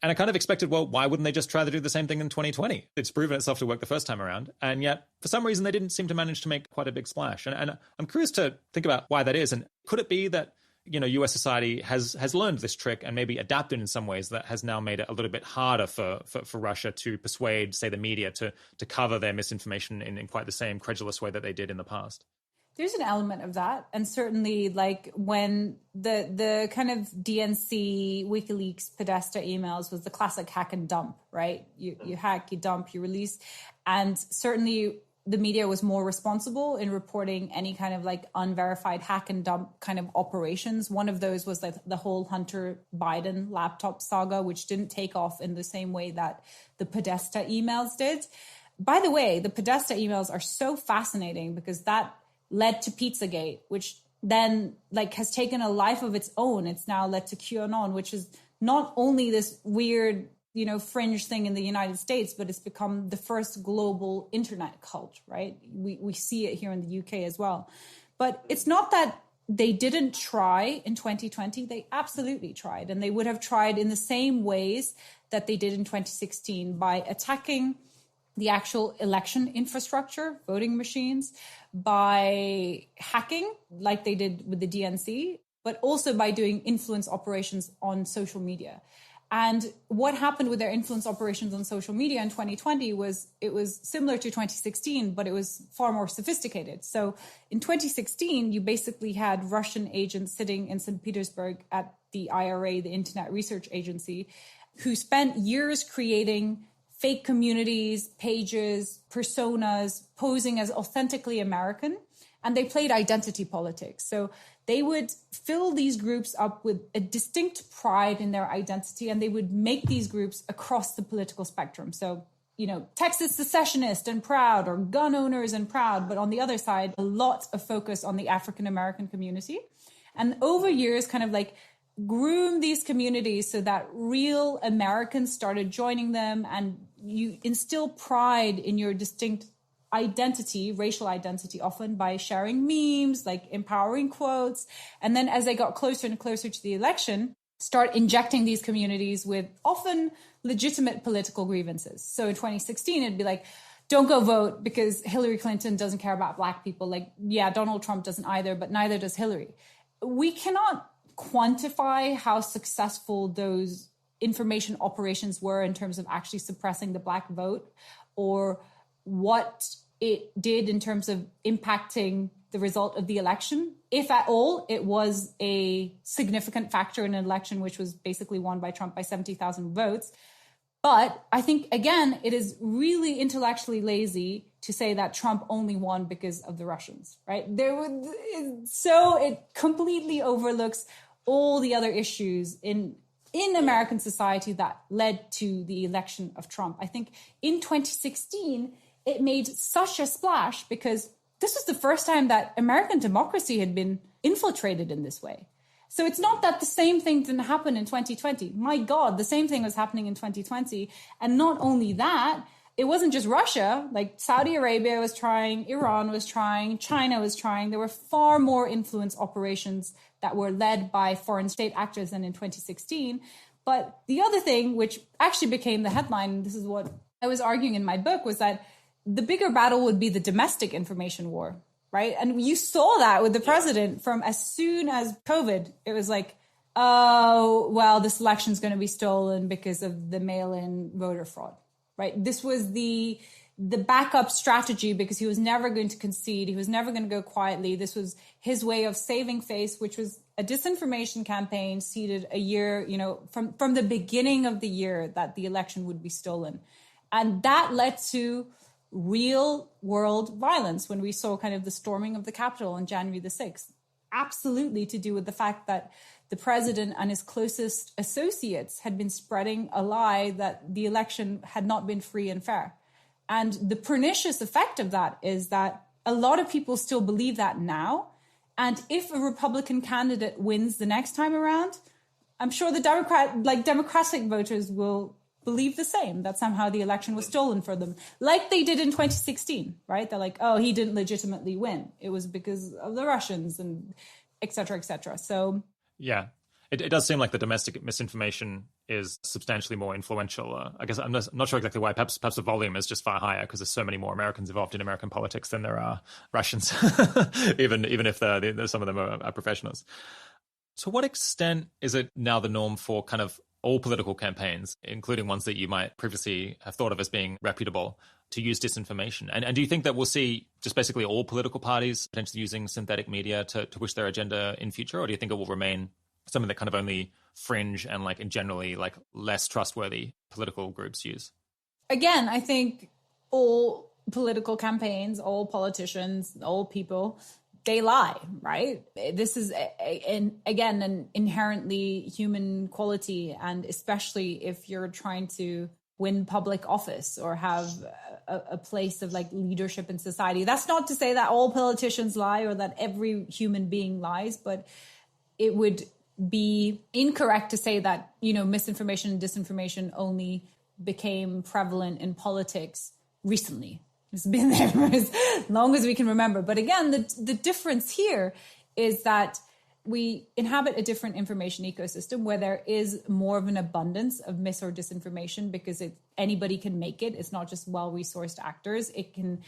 And I kind of expected, well, why wouldn't they just try to do the same thing in 2020? It's proven itself to work the first time around. And yet, for some reason, they didn't seem to manage to make quite a big splash. And I'm curious to think about why that is. And could it be that, US society has learned this trick and maybe adapted in some ways that has now made it a little bit harder for Russia to persuade, say, the media to cover their misinformation in quite the same credulous way that they did in the past? There's an element of that. And certainly like when the kind of DNC, WikiLeaks, Podesta emails was the classic hack and dump, right? You hack, you dump, you release. And certainly the media was more responsible in reporting any kind of like unverified hack and dump kind of operations. One of those was like the whole Hunter Biden laptop saga, which didn't take off in the same way that the Podesta emails did. By the way, the Podesta emails are so fascinating because that led to Pizzagate, which then like has taken a life of its own. It's now led to QAnon, which is not only this weird, fringe thing in the United States, but it's become the first global internet cult, right? We see it here in the UK as well. But it's not that they didn't try in 2020. They absolutely tried. And they would have tried in the same ways that they did in 2016 by attacking the actual election infrastructure, voting machines, by hacking like they did with the DNC, but also by doing influence operations on social media. And what happened with their influence operations on social media in 2020 was it was similar to 2016, but it was far more sophisticated. So in 2016, you basically had Russian agents sitting in St. Petersburg at the IRA, the Internet Research Agency, who spent years creating fake communities, pages, personas, posing as authentically American. And they played identity politics. So they would fill these groups up with a distinct pride in their identity, and they would make these groups across the political spectrum. So, Texas secessionist and proud, or gun owners and proud. But on the other side, a lot of focus on the African-American community. And over years, kind of like groom these communities so that real Americans started joining them, and you instill pride in your distinct identity, racial identity, often by sharing memes, like empowering quotes. And then as they got closer and closer to the election, start injecting these communities with often legitimate political grievances. So in 2016, it'd be like, don't go vote because Hillary Clinton doesn't care about Black people. Like, yeah, Donald Trump doesn't either, but neither does Hillary. We cannot quantify how successful those information operations were in terms of actually suppressing the Black vote, or what it did in terms of impacting the result of the election. If at all, it was a significant factor in an election which was basically won by Trump by 70,000 votes. But I think, again, it is really intellectually lazy to say that Trump only won because of the Russians, right? So it completely overlooks all the other issues in American society that led to the election of Trump. I think in 2016, it made such a splash because this was the first time that American democracy had been infiltrated in this way. So it's not that the same thing didn't happen in 2020. My God, the same thing was happening in 2020. And not only that, it wasn't just Russia. Like Saudi Arabia was trying, Iran was trying, China was trying. There were far more influence operations that were led by foreign state actors than in 2016. But the other thing, which actually became the headline, and this is what I was arguing in my book, was that the bigger battle would be the domestic information war, right? And you saw that with the president from as soon as COVID. It was like, oh, well, this election is going to be stolen because of the mail-in voter fraud, right? This was the backup strategy because he was never going to concede. He was never going to go quietly. This was his way of saving face, which was a disinformation campaign seeded a year, from the beginning of the year that the election would be stolen. And that led to real world violence when we saw kind of the storming of the Capitol on January the 6th. absolutely to do with the fact that the president and his closest associates had been spreading a lie that the election had not been free and fair. And the pernicious effect of that is that a lot of people still believe that now. And if a Republican candidate wins the next time around, I'm sure the Democratic voters will believe the same, that somehow the election was stolen from them, like they did in 2016, right? They're like, oh, he didn't legitimately win. It was because of the Russians and et cetera, et cetera. So, yeah, it does seem like the domestic misinformation is substantially more influential. I guess I'm not sure exactly why. Perhaps the volume is just far higher because there's so many more Americans involved in American politics than there are Russians, even if some of them are professionals. To what extent is it now the norm for kind of all political campaigns, including ones that you might previously have thought of as being reputable, to use disinformation? And do you think that we'll see just basically all political parties potentially using synthetic media to push their agenda in future? Or do you think it will remain something that kind of only fringe and like in generally like less trustworthy political groups use? Again, I think all political campaigns, all politicians, all people, they lie, right? This is, again, an inherently human quality. And especially if you're trying to win public office or have a place of like leadership in society. That's not to say that all politicians lie or that every human being lies, but it would be incorrect to say that, misinformation and disinformation only became prevalent in politics recently. It's been there for as long as we can remember. But again, the difference here is that we inhabit a different information ecosystem where there is more of an abundance of mis or disinformation because anybody can make it. It's not just well-resourced actors. It can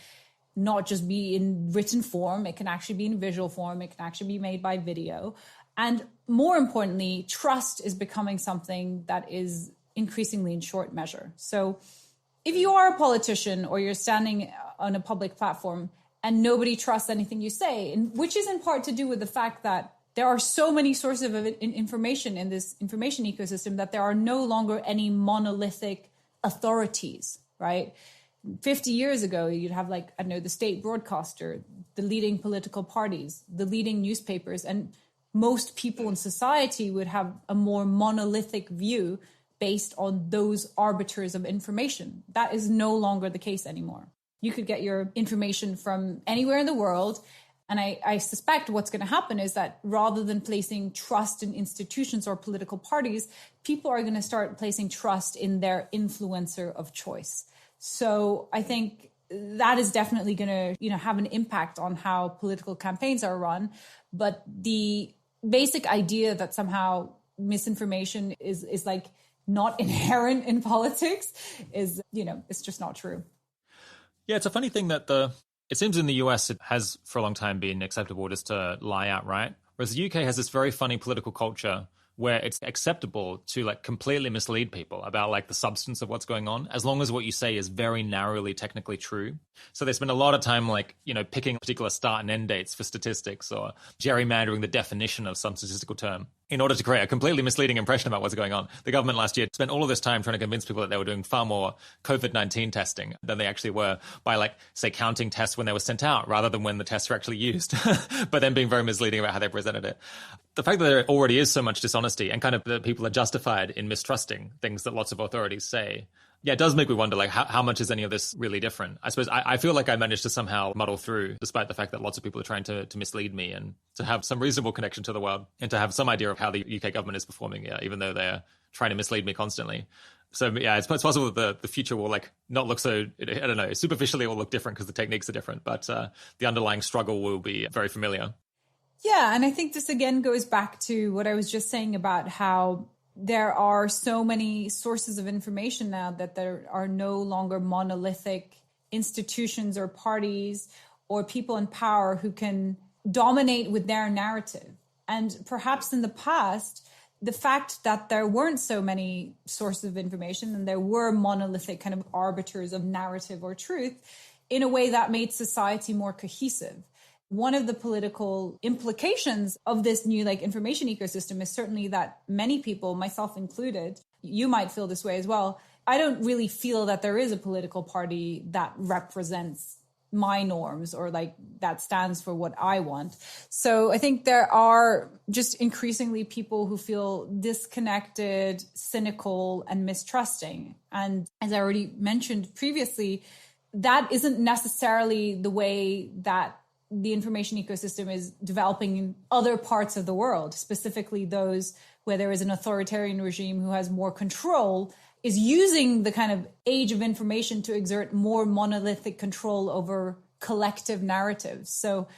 not just be in written form. It can actually be in visual form. It can actually be made by video. And more importantly, trust is becoming something that is increasingly in short measure. So if you are a politician or you're standing on a public platform and nobody trusts anything you say, and which is in part to do with the fact that there are so many sources of information in this information ecosystem that there are no longer any monolithic authorities, right? 50 years ago, you'd have the state broadcaster, the leading political parties, the leading newspapers, and most people in society would have a more monolithic view based on those arbiters of information. That is no longer the case anymore. You could get your information from anywhere in the world. And I suspect what's going to happen is that rather than placing trust in institutions or political parties, people are going to start placing trust in their influencer of choice. So I think that is definitely going to, have an impact on how political campaigns are run. But the basic idea that somehow misinformation is like not inherent in politics is, it's just not true. Yeah, it's a funny thing that it seems in the US it has for a long time been acceptable just to lie outright, whereas the UK has this very funny political culture where it's acceptable to completely mislead people about the substance of what's going on, as long as what you say is very narrowly technically true. So they spend a lot of time picking particular start and end dates for statistics or gerrymandering the definition of some statistical term in order to create a completely misleading impression about what's going on. The government last year spent all of this time trying to convince people that they were doing far more COVID-19 testing than they actually were by say counting tests when they were sent out rather than when the tests were actually used, but then being very misleading about how they presented it. The fact that there already is so much dishonesty and kind of that people are justified in mistrusting things that lots of authorities say, yeah, it does make me wonder, how much is any of this really different? I suppose I feel like I managed to somehow muddle through, despite the fact that lots of people are trying to mislead me, and to have some reasonable connection to the world and to have some idea of how the UK government is performing, even though they're trying to mislead me constantly. So yeah, it's possible that the future will not look so, I don't know, superficially it will look different because the techniques are different, but the underlying struggle will be very familiar. Yeah, and I think this again goes back to what I was just saying about how there are so many sources of information now that there are no longer monolithic institutions or parties or people in power who can dominate with their narrative. And perhaps in the past, the fact that there weren't so many sources of information and there were monolithic kind of arbiters of narrative or truth, in a way that made society more cohesive. One of the political implications of this new information ecosystem is certainly that many people, myself included, you might feel this way as well. I don't really feel that there is a political party that represents my norms, or like that stands for what I want. So I think there are just increasingly people who feel disconnected, cynical, and mistrusting. And as I already mentioned previously, that isn't necessarily the way that the information ecosystem is developing in other parts of the world, specifically those where there is an authoritarian regime who has more control, is using the kind of age of information to exert more monolithic control over collective narratives. So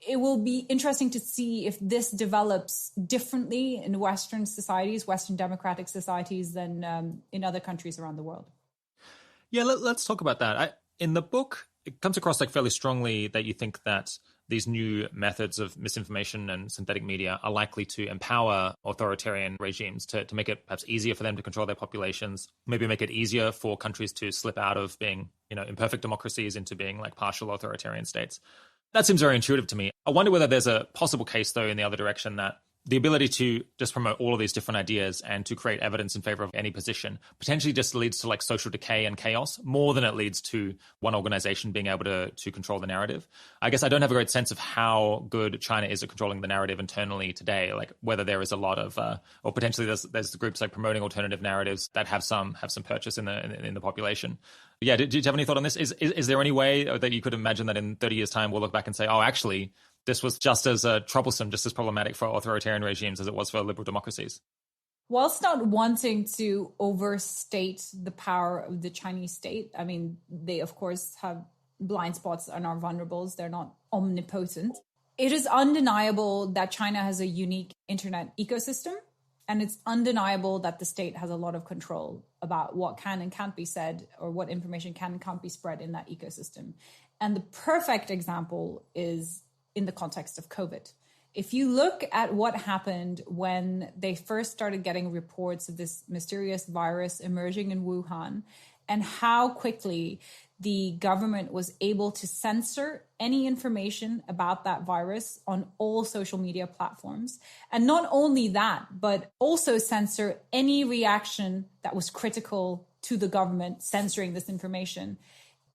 it will be interesting to see if this develops differently in Western societies, Western democratic societies, than in other countries around the world. Yeah, let's talk about that. In the book, it comes across like fairly strongly that you think that these new methods of misinformation and synthetic media are likely to empower authoritarian regimes to make it perhaps easier for them to control their populations, maybe make it easier for countries to slip out of being, imperfect democracies into being like partial authoritarian states. That seems very intuitive to me. I wonder whether there's a possible case, though, in the other direction, that the ability to just promote all of these different ideas and to create evidence in favor of any position potentially just leads to like social decay and chaos more than it leads to one organization being able to control the narrative. I guess I don't have a great sense of how good China is at controlling the narrative internally today, like whether there is a lot of, or potentially there's groups like promoting alternative narratives that have some purchase in the population. Yeah, did you have any thought on this? Is there any way that you could imagine that in 30 years' time we'll look back and say, oh, actually, this was just as troublesome, just as problematic for authoritarian regimes as it was for liberal democracies? Whilst not wanting to overstate the power of the Chinese state, I mean, they, of course, have blind spots and are vulnerables. They're not omnipotent. It is undeniable that China has a unique internet ecosystem. And it's undeniable that the state has a lot of control about what can and can't be said, or what information can and can't be spread in that ecosystem. And the perfect example is in the context of COVID. If you look at what happened when they first started getting reports of this mysterious virus emerging in Wuhan, and how quickly the government was able to censor any information about that virus on all social media platforms. And not only that, but also censor any reaction that was critical to the government censoring this information.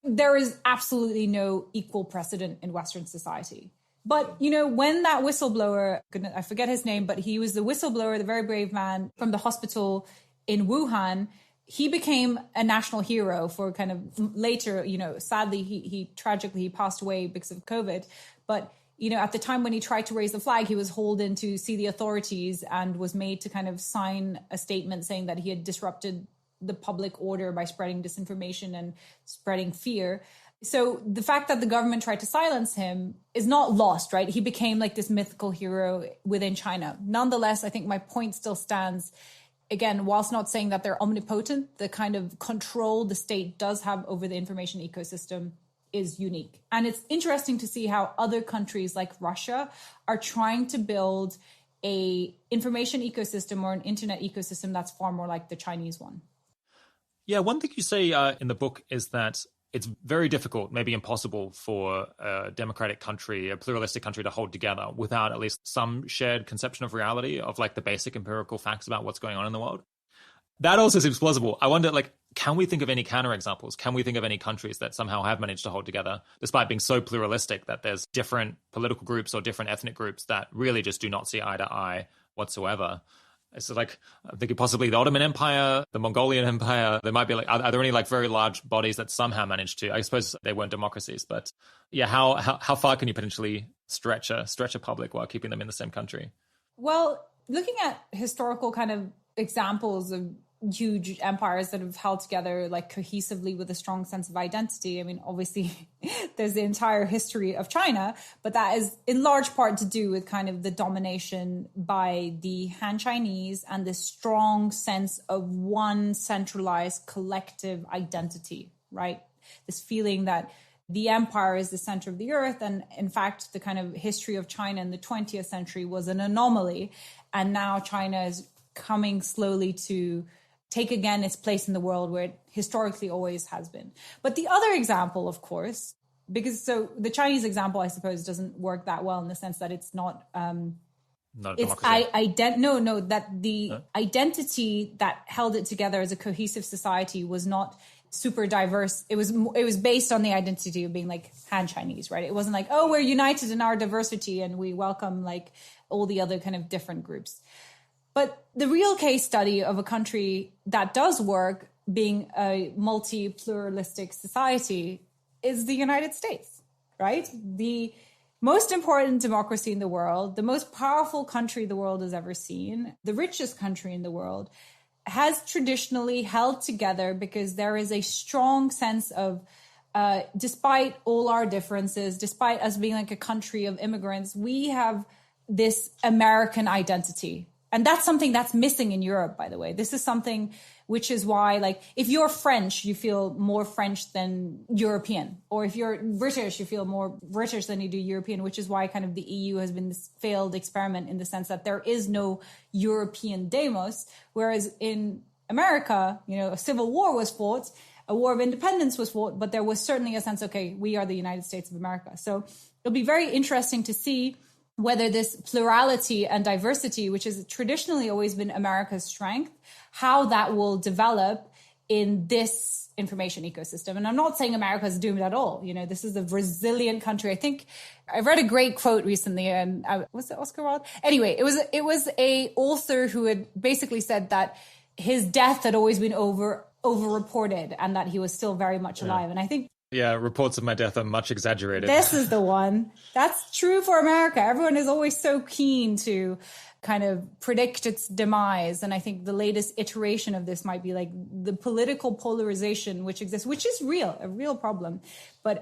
There is absolutely no equal precedent in Western society. But, when that whistleblower, I forget his name, but he was the whistleblower, the very brave man from the hospital in Wuhan, he became a national hero for kind of later, sadly, he tragically passed away because of COVID. But, at the time when he tried to raise the flag, he was hauled in to see the authorities and was made to kind of sign a statement saying that he had disrupted the public order by spreading disinformation and spreading fear. So the fact that the government tried to silence him is not lost, right? He became like this mythical hero within China. Nonetheless, I think my point still stands. Again, whilst not saying that they're omnipotent, the kind of control the state does have over the information ecosystem is unique. And it's interesting to see how other countries like Russia are trying to build a information ecosystem or an internet ecosystem that's far more like the Chinese one. Yeah, one thing you say in the book is that it's very difficult, maybe impossible, for a democratic country, a pluralistic country, to hold together without at least some shared conception of reality, of like the basic empirical facts about what's going on in the world. That also seems plausible. I wonder, can we think of any counterexamples? Can we think of any countries that somehow have managed to hold together, despite being so pluralistic that there's different political groups or different ethnic groups that really just do not see eye to eye whatsoever? So I'm thinking possibly the Ottoman Empire, the Mongolian Empire. There might be are there any very large bodies that somehow managed to? I suppose they weren't democracies, but yeah, how far can you potentially stretch a public while keeping them in the same country? Well, looking at historical kind of examples of huge empires that have held together cohesively with a strong sense of identity. I mean, obviously there's the entire history of China, but that is in large part to do with kind of the domination by the Han Chinese and this strong sense of one centralized collective identity, right? This feeling that the empire is the center of the earth. And in fact, the kind of history of China in the 20th century was an anomaly. And now China is coming slowly to take again its place in the world where it historically always has been. But the other example, of course, because the Chinese example, I suppose, doesn't work that well in the sense that it's not it's that the identity that held it together as a cohesive society was not super diverse. It was based on the identity of being like Han Chinese, right? It wasn't like, oh, we're united in our diversity and we welcome like all the other kind of different groups. But the real case study of a country that does work being a multi-pluralistic society is the United States, right? The most important democracy in the world, the most powerful country the world has ever seen, the richest country in the world, has traditionally held together because there is a strong sense of, despite all our differences, despite us being like a country of immigrants, we have this American identity. And that's something that's missing in Europe, by the way. This is something which is why, like, if you're French, you feel more French than European. Or if you're British, you feel more British than you do European, which is why kind of the EU has been this failed experiment in the sense that there is no European demos. Whereas in America, you know, a civil war was fought, a war of independence was fought, but there was certainly a sense, okay, we are the United States of America. So it'll be very interesting to see whether this plurality and diversity, which has traditionally always been America's strength, how that will develop in this information ecosystem. And I'm not saying America is doomed at all. You know, this is a resilient country. I think I read a great quote recently, and was it Oscar Wilde? Anyway, it was a author who had basically said that his death had always been over-reported and that he was still very much alive. And I think reports of my death are much exaggerated. This is the one. That's true for America. Everyone is always so keen to kind of predict its demise. And I think the latest iteration of this might be like the political polarization which exists, which is real, a real problem. But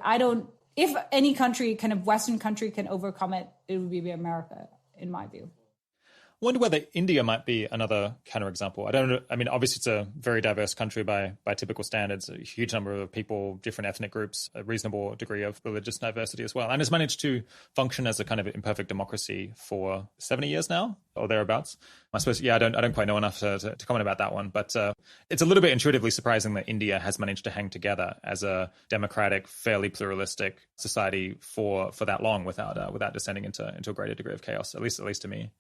if any country, kind of Western country, can overcome it, it would be America, in my view. I wonder whether India might be another counterexample. I don't know. I mean, obviously, it's a very diverse country by typical standards, a huge number of people, different ethnic groups, a reasonable degree of religious diversity as well, and has managed to function as a kind of imperfect democracy for 70 years now, or thereabouts. I suppose, I don't quite know enough to comment about that one, but it's a little bit intuitively surprising that India has managed to hang together as a democratic, fairly pluralistic society for that long without descending into a greater degree of chaos, at least to me.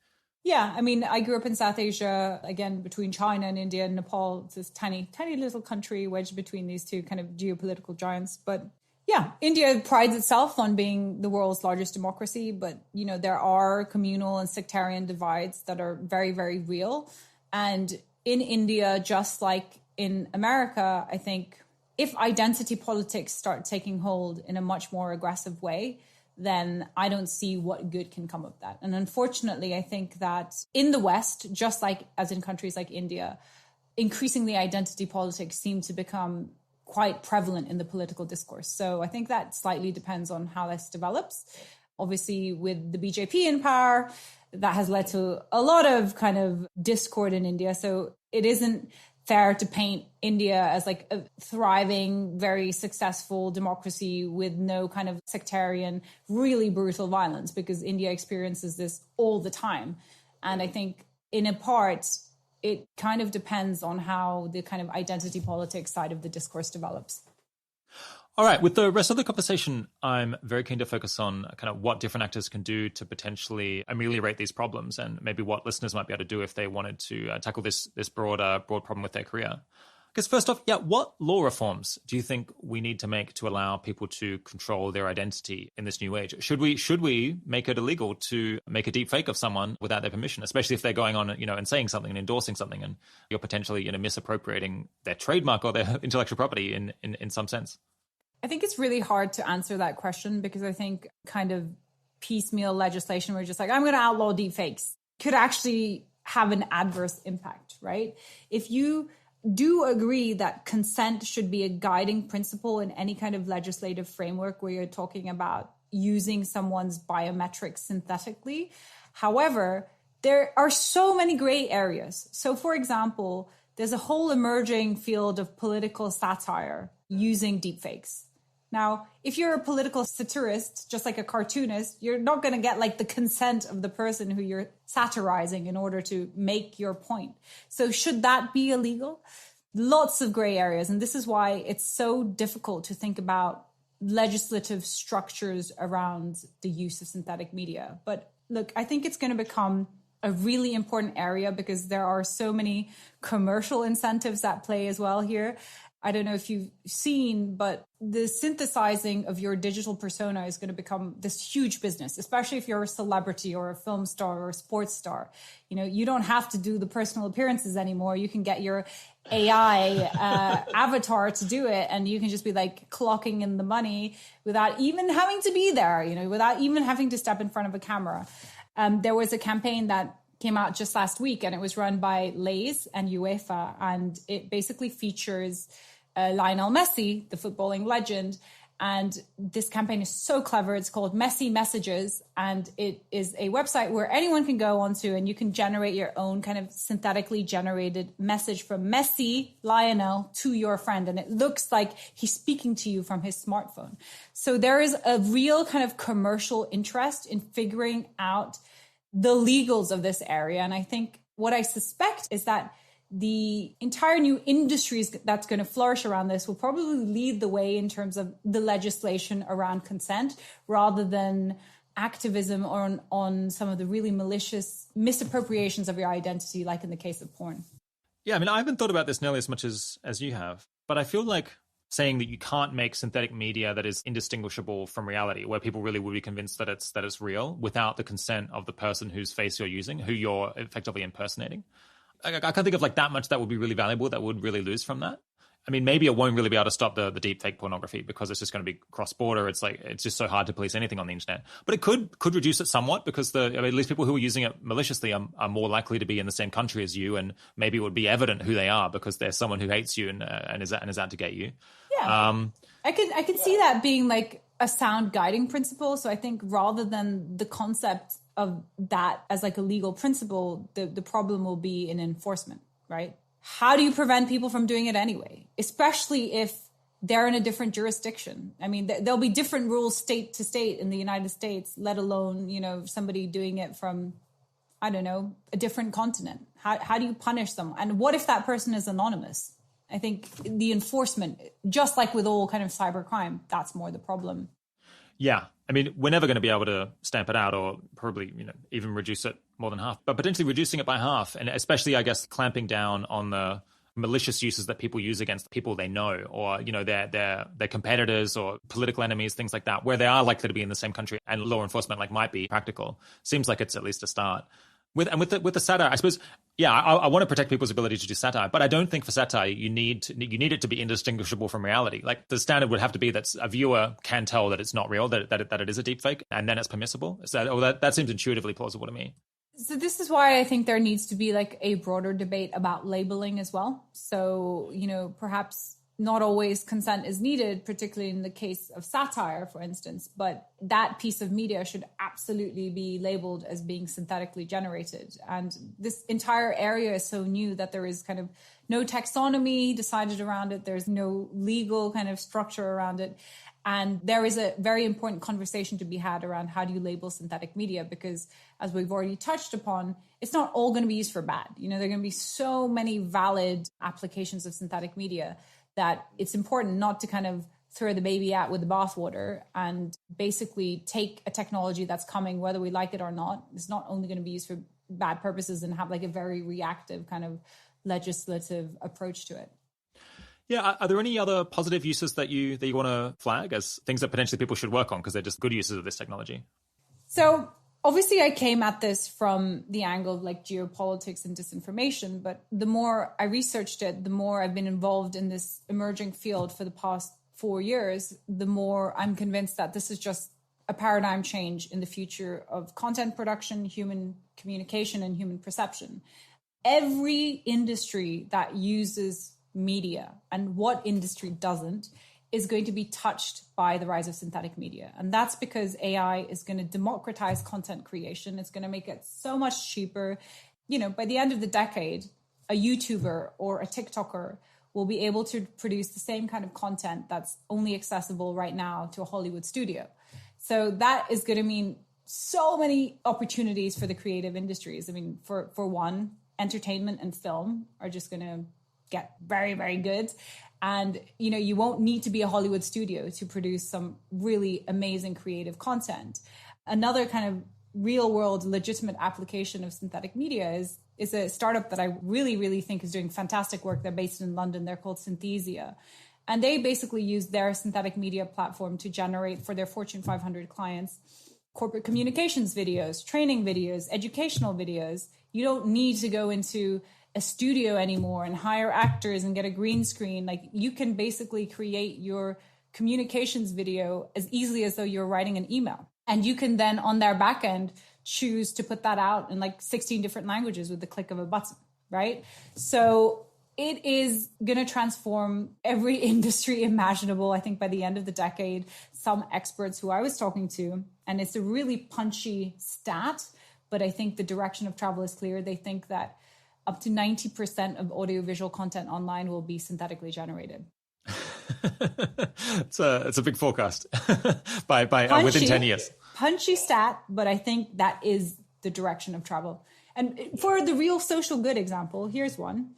Yeah, I mean, I grew up in South Asia, again, between China and India and Nepal. It's this tiny, tiny little country wedged between these two kind of geopolitical giants. But yeah, India prides itself on being the world's largest democracy. But, you know, there are communal and sectarian divides that are very, very real. And in India, just like in America, I think if identity politics start taking hold in a much more aggressive way, then I don't see what good can come of that. And unfortunately, I think that in the West, just like as in countries like India, increasingly identity politics seem to become quite prevalent in the political discourse. So I think that slightly depends on how this develops. Obviously, with the BJP in power, that has led to a lot of kind of discord in India. So it isn't fair to paint India as like a thriving, very successful democracy with no kind of sectarian, really brutal violence, because India experiences this all the time. And I think in a part, it kind of depends on how the kind of identity politics side of the discourse develops. All right. With the rest of the conversation, I'm very keen to focus on kind of what different actors can do to potentially ameliorate these problems, and maybe what listeners might be able to do if they wanted to tackle this broad problem with their career. Because first off, what law reforms do you think we need to make to allow people to control their identity in this new age? Should we make it illegal to make a deep fake of someone without their permission, especially if they're going on, and saying something and endorsing something, and you're potentially, misappropriating their trademark or their intellectual property in some sense? I think it's really hard to answer that question, because I think kind of piecemeal legislation where just like, I'm going to outlaw deepfakes, could actually have an adverse impact, right? If you do agree that consent should be a guiding principle in any kind of legislative framework where you're talking about using someone's biometrics synthetically. However, there are so many gray areas. So for example, there's a whole emerging field of political satire using deepfakes. Now, if you're a political satirist, just like a cartoonist, you're not going to get like the consent of the person who you're satirizing in order to make your point. So should that be illegal? Lots of gray areas. And this is why it's so difficult to think about legislative structures around the use of synthetic media. But look, I think it's going to become a really important area because there are so many commercial incentives at play as well here. I don't know if you've seen, but the synthesizing of your digital persona is going to become this huge business, especially if you're a celebrity or a film star or a sports star. You know, you don't have to do the personal appearances anymore. You can get your AI avatar to do it, and you can just be like clocking in the money without even having to be there, you know, without even having to step in front of a camera. There was a campaign that came out just last week, and it was run by Lays and UEFA, and it basically features Lionel Messi, the footballing legend. And this campaign is so clever. It's called Messi Messages, and it is a website where anyone can go onto, and you can generate your own kind of synthetically generated message from Messi, Lionel, to your friend. And it looks like he's speaking to you from his smartphone. So there is a real kind of commercial interest in figuring out the legals of this area. And I think what I suspect is that the entire new industries that's going to flourish around this will probably lead the way in terms of the legislation around consent, rather than activism on some of the really malicious misappropriations of your identity, like in the case of porn. Yeah, I mean, I haven't thought about this nearly as much as you have, but I feel like saying that you can't make synthetic media that is indistinguishable from reality, where people really would be convinced that it's real, without the consent of the person whose face you're using, who you're effectively impersonating. I can't think of like that much that would be really valuable that would really lose from that. I mean, maybe it won't really be able to stop the deepfake pornography because it's just going to be cross-border. It's like, it's just so hard to police anything on the internet. But it could reduce it somewhat, because at least people who are using it maliciously are more likely to be in the same country as you, and maybe it would be evident who they are because there's someone who hates you and is out to get you. Yeah, I can see that being like a sound guiding principle. So I think rather than the concept of that as like a legal principle, the problem will be in enforcement, right? How do you prevent people from doing it anyway? Especially if they're in a different jurisdiction. I mean, there'll be different rules state to state in the United States, let alone, you know, somebody doing it from, I don't know, a different continent. How do you punish them? And what if that person is anonymous? I think the enforcement, just like with all kind of cybercrime, that's more the problem. Yeah. I mean, we're never going to be able to stamp it out, or probably, you know, even reduce it more than half, but potentially reducing it by half. And especially, I guess, clamping down on the malicious uses that people use against people they know, or, you know, their competitors or political enemies, things like that, where they are likely to be in the same country and law enforcement like might be practical. Seems like it's at least a start. With the satire, I suppose, yeah, I want to protect people's ability to do satire, but I don't think for satire you need it to be indistinguishable from reality. Like, the standard would have to be that a viewer can tell that it's not real, that it is a deepfake, and then it's permissible. So that seems intuitively plausible to me. So this is why I think there needs to be like a broader debate about labeling as well. So, you know, perhaps not always consent is needed, particularly in the case of satire, for instance, but that piece of media should absolutely be labeled as being synthetically generated. And this entire area is so new that there is kind of no taxonomy decided around it. There's no legal kind of structure around it. And there is a very important conversation to be had around how do you label synthetic media, because as we've already touched upon, it's not all going to be used for bad. You know, there are going to be so many valid applications of synthetic media that it's important not to kind of throw the baby out with the bathwater and basically take a technology that's coming, whether we like it or not. It's not only going to be used for bad purposes, and have like a very reactive kind of legislative approach to it. Yeah, are there any other positive uses that you want to flag as things that potentially people should work on because they're just good uses of this technology? So obviously I came at this from the angle of like geopolitics and disinformation, but the more I researched it, the more I've been involved in this emerging field for the past 4 years, the more I'm convinced that this is just a paradigm change in the future of content production, human communication, and human perception. Every industry that uses media, and what industry doesn't, is going to be touched by the rise of synthetic media. And that's because AI is going to democratize content creation. It's going to make it so much cheaper. You know, by the end of the decade, a YouTuber or a TikToker will be able to produce the same kind of content that's only accessible right now to a Hollywood studio. So that is going to mean so many opportunities for the creative industries. I mean, for one, entertainment and film are just going to get very, very good. And, you know, you won't need to be a Hollywood studio to produce some really amazing creative content. Another kind of real world legitimate application of synthetic media is a startup that I really, really think is doing fantastic work. They're based in London. They're called Synthesia. And they basically use their synthetic media platform to generate for their Fortune 500 clients corporate communications videos, training videos, educational videos. You don't need to go into a studio anymore and hire actors and get a green screen. Like, you can basically create your communications video as easily as though you're writing an email. And you can then on their back end choose to put that out in like 16 different languages with the click of a button, right? So it is going to transform every industry imaginable, I think, by the end of the decade. Some experts who I was talking to, and it's a really punchy stat, but I think the direction of travel is clear. They think that up to 90% of audiovisual content online will be synthetically generated. It's a big forecast by within 10 years. Punchy stat, but I think that is the direction of travel. And for the real social good example, here's one.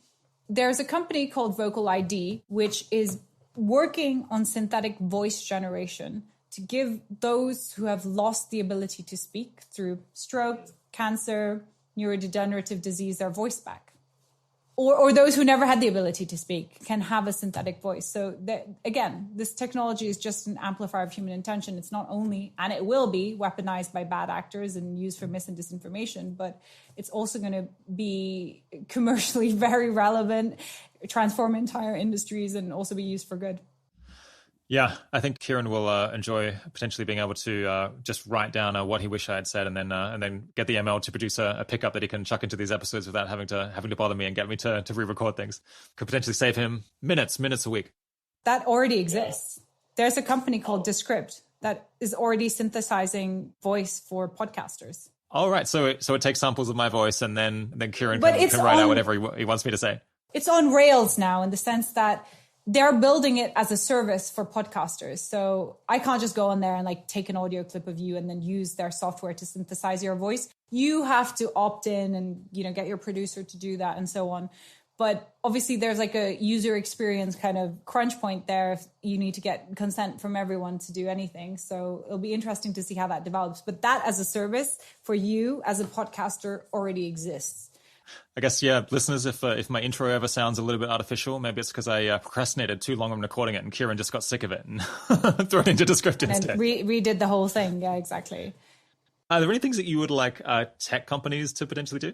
There's a company called Vocal ID, which is working on synthetic voice generation to give those who have lost the ability to speak through stroke, cancer, neurodegenerative disease, their voice back. Or those who never had the ability to speak can have a synthetic voice. So again, this technology is just an amplifier of human intention. It's not only, and it will be, weaponized by bad actors and used for mis and disinformation, but it's also going to be commercially very relevant, transform entire industries, and also be used for good. Yeah, I think Kieran will enjoy potentially being able to just write down what he wished I had said, and then get the ML to produce a pickup that he can chuck into these episodes without having to bother me and get me to re-record things. Could potentially save him minutes a week. That already exists. There's a company called Descript that is already synthesizing voice for podcasters. All right, so it takes samples of my voice, and then Kieran can write out whatever he wants me to say. It's on rails now, in the sense that they're building it as a service for podcasters. So I can't just go on there and like take an audio clip of you and then use their software to synthesize your voice. You have to opt in and, get your producer to do that and so on. But obviously there's like a user experience kind of crunch point there if you need to get consent from everyone to do anything. So it'll be interesting to see how that develops. But that as a service for you as a podcaster already exists. I guess, yeah, listeners, if my intro ever sounds a little bit artificial, maybe it's because I procrastinated too long on recording it and Kieran just got sick of it and threw it into Descript instead. And redid the whole thing. Yeah, exactly. Are there any things that you would like tech companies to potentially do?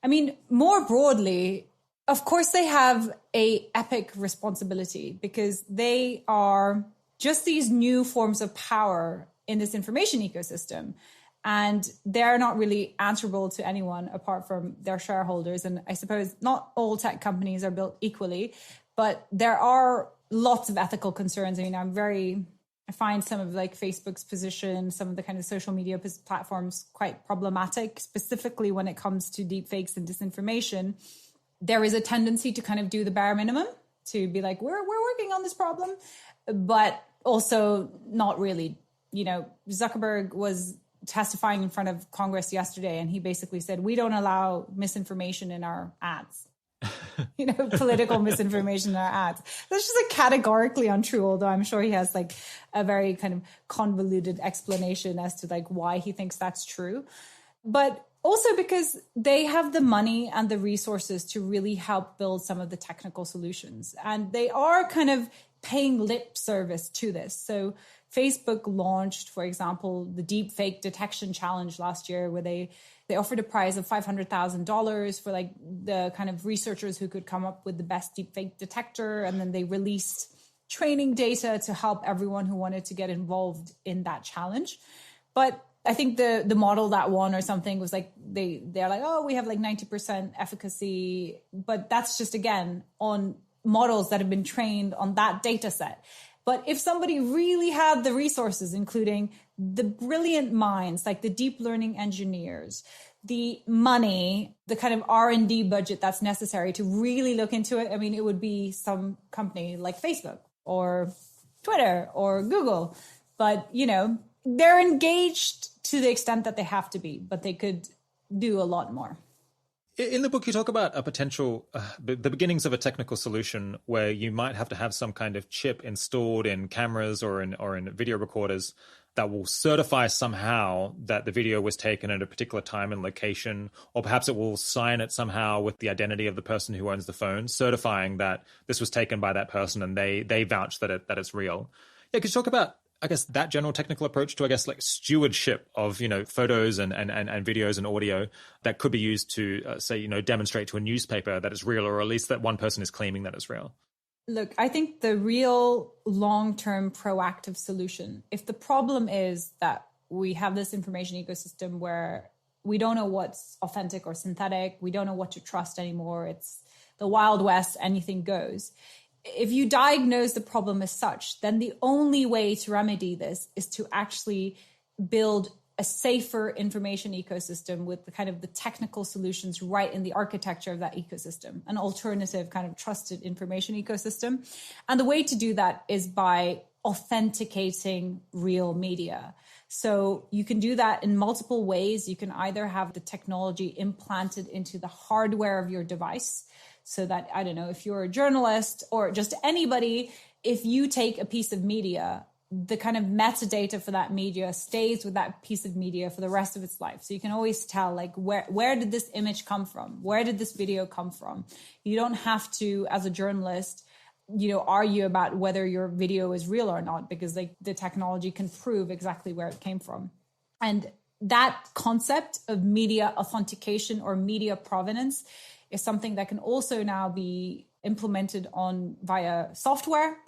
I mean, more broadly, of course, they have a epic responsibility because they are just these new forms of power in this information ecosystem. And they're not really answerable to anyone apart from their shareholders. And I suppose not all tech companies are built equally, but there are lots of ethical concerns. I mean, I find some of like Facebook's position, some of the kind of social media platforms quite problematic, specifically when it comes to deepfakes and disinformation. There is a tendency to kind of do the bare minimum, to be like, we're working on this problem, but also not really. Zuckerberg was testifying in front of Congress yesterday, and he basically said, we don't allow misinformation in our ads. Political misinformation in our ads. That's just categorically untrue, although I'm sure he has like a very kind of convoluted explanation as to like why he thinks that's true. But also because they have the money and the resources to really help build some of the technical solutions. And they are kind of paying lip service to this. So Facebook launched, for example, the Deepfake detection challenge last year, where they offered a prize of $500,000 for like the kind of researchers who could come up with the best deepfake detector. And then they released training data to help everyone who wanted to get involved in that challenge. But I think the model that won or something was like, they're like, oh, we have like 90% efficacy. But that's just, again, on models that have been trained on that data set. But if somebody really had the resources, including the brilliant minds, like the deep learning engineers, the money, the kind of R&D budget that's necessary to really look into it, I mean, it would be some company like Facebook or Twitter or Google. But, they're engaged to the extent that they have to be, but they could do a lot more. In the book, you talk about a potential, the beginnings of a technical solution where you might have to have some kind of chip installed in cameras or in video recorders that will certify somehow that the video was taken at a particular time and location, or perhaps it will sign it somehow with the identity of the person who owns the phone, certifying that this was taken by that person and they vouch that it's real. Yeah, could you talk about, I guess, that general technical approach to, I guess, like stewardship of, photos and videos and audio that could be used to, say, demonstrate to a newspaper that it's real, or at least that one person is claiming that it's real? Look, I think the real long-term proactive solution, if the problem is that we have this information ecosystem where we don't know what's authentic or synthetic, we don't know what to trust anymore, it's the Wild West, anything goes. If you diagnose the problem as such, then the only way to remedy this is to actually build a safer information ecosystem with the kind of the technical solutions right in the architecture of that ecosystem, an alternative kind of trusted information ecosystem. And the way to do that is by authenticating real media. So you can do that in multiple ways. You can either have the technology implanted into the hardware of your device, so that, I don't know, if you're a journalist or just anybody, if you take a piece of media, the kind of metadata for that media stays with that piece of media for the rest of its life. So you can always tell, like, where did this image come from? Where did this video come from? You don't have to, as a journalist, argue about whether your video is real or not, because like the technology can prove exactly where it came from. And that concept of media authentication or media provenance is something that can also now be implemented via software.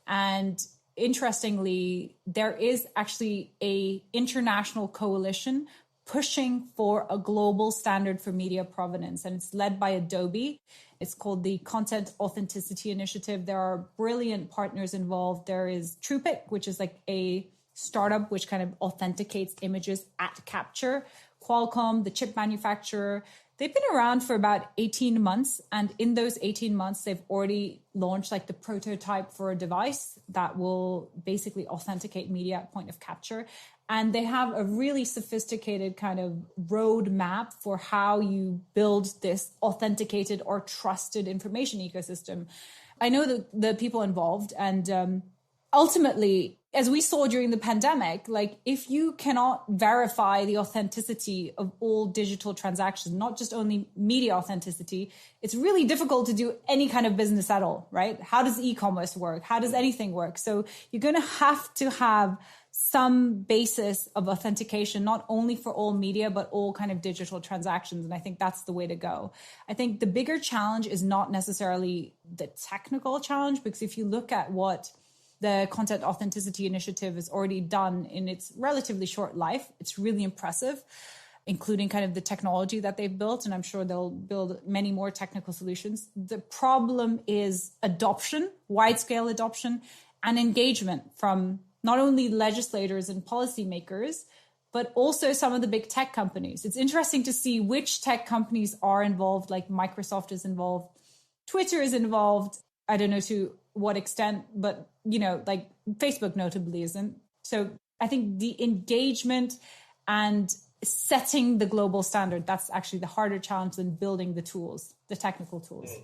And interestingly, there is actually an international coalition pushing for a global standard for media provenance, and it's led by Adobe. It's called the Content Authenticity Initiative. There are brilliant partners involved. There is Truepic, which is like a startup which kind of authenticates images at capture. Qualcomm, the chip manufacturer, they've been around for about 18 months. And in those 18 months, they've already launched like the prototype for a device that will basically authenticate media at point of capture. And they have a really sophisticated kind of roadmap for how you build this authenticated or trusted information ecosystem. I know the people involved, and ultimately, as we saw during the pandemic, like if you cannot verify the authenticity of all digital transactions, not just only media authenticity, it's really difficult to do any kind of business at all, right? How does e-commerce work? How does anything work? So you're going to have some basis of authentication, not only for all media, but all kind of digital transactions. And I think that's the way to go. I think the bigger challenge is not necessarily the technical challenge, because if you look at what the Content Authenticity Initiative has already done in its relatively short life, it's really impressive, including kind of the technology that they've built. And I'm sure they'll build many more technical solutions. The problem is adoption, wide-scale adoption, and engagement from not only legislators and policymakers, but also some of the big tech companies. It's interesting to see which tech companies are involved, like Microsoft is involved, Twitter is involved. I don't know to what extent, but, like Facebook notably isn't. So I think the engagement and setting the global standard, that's actually the harder challenge than building the tools, the technical tools.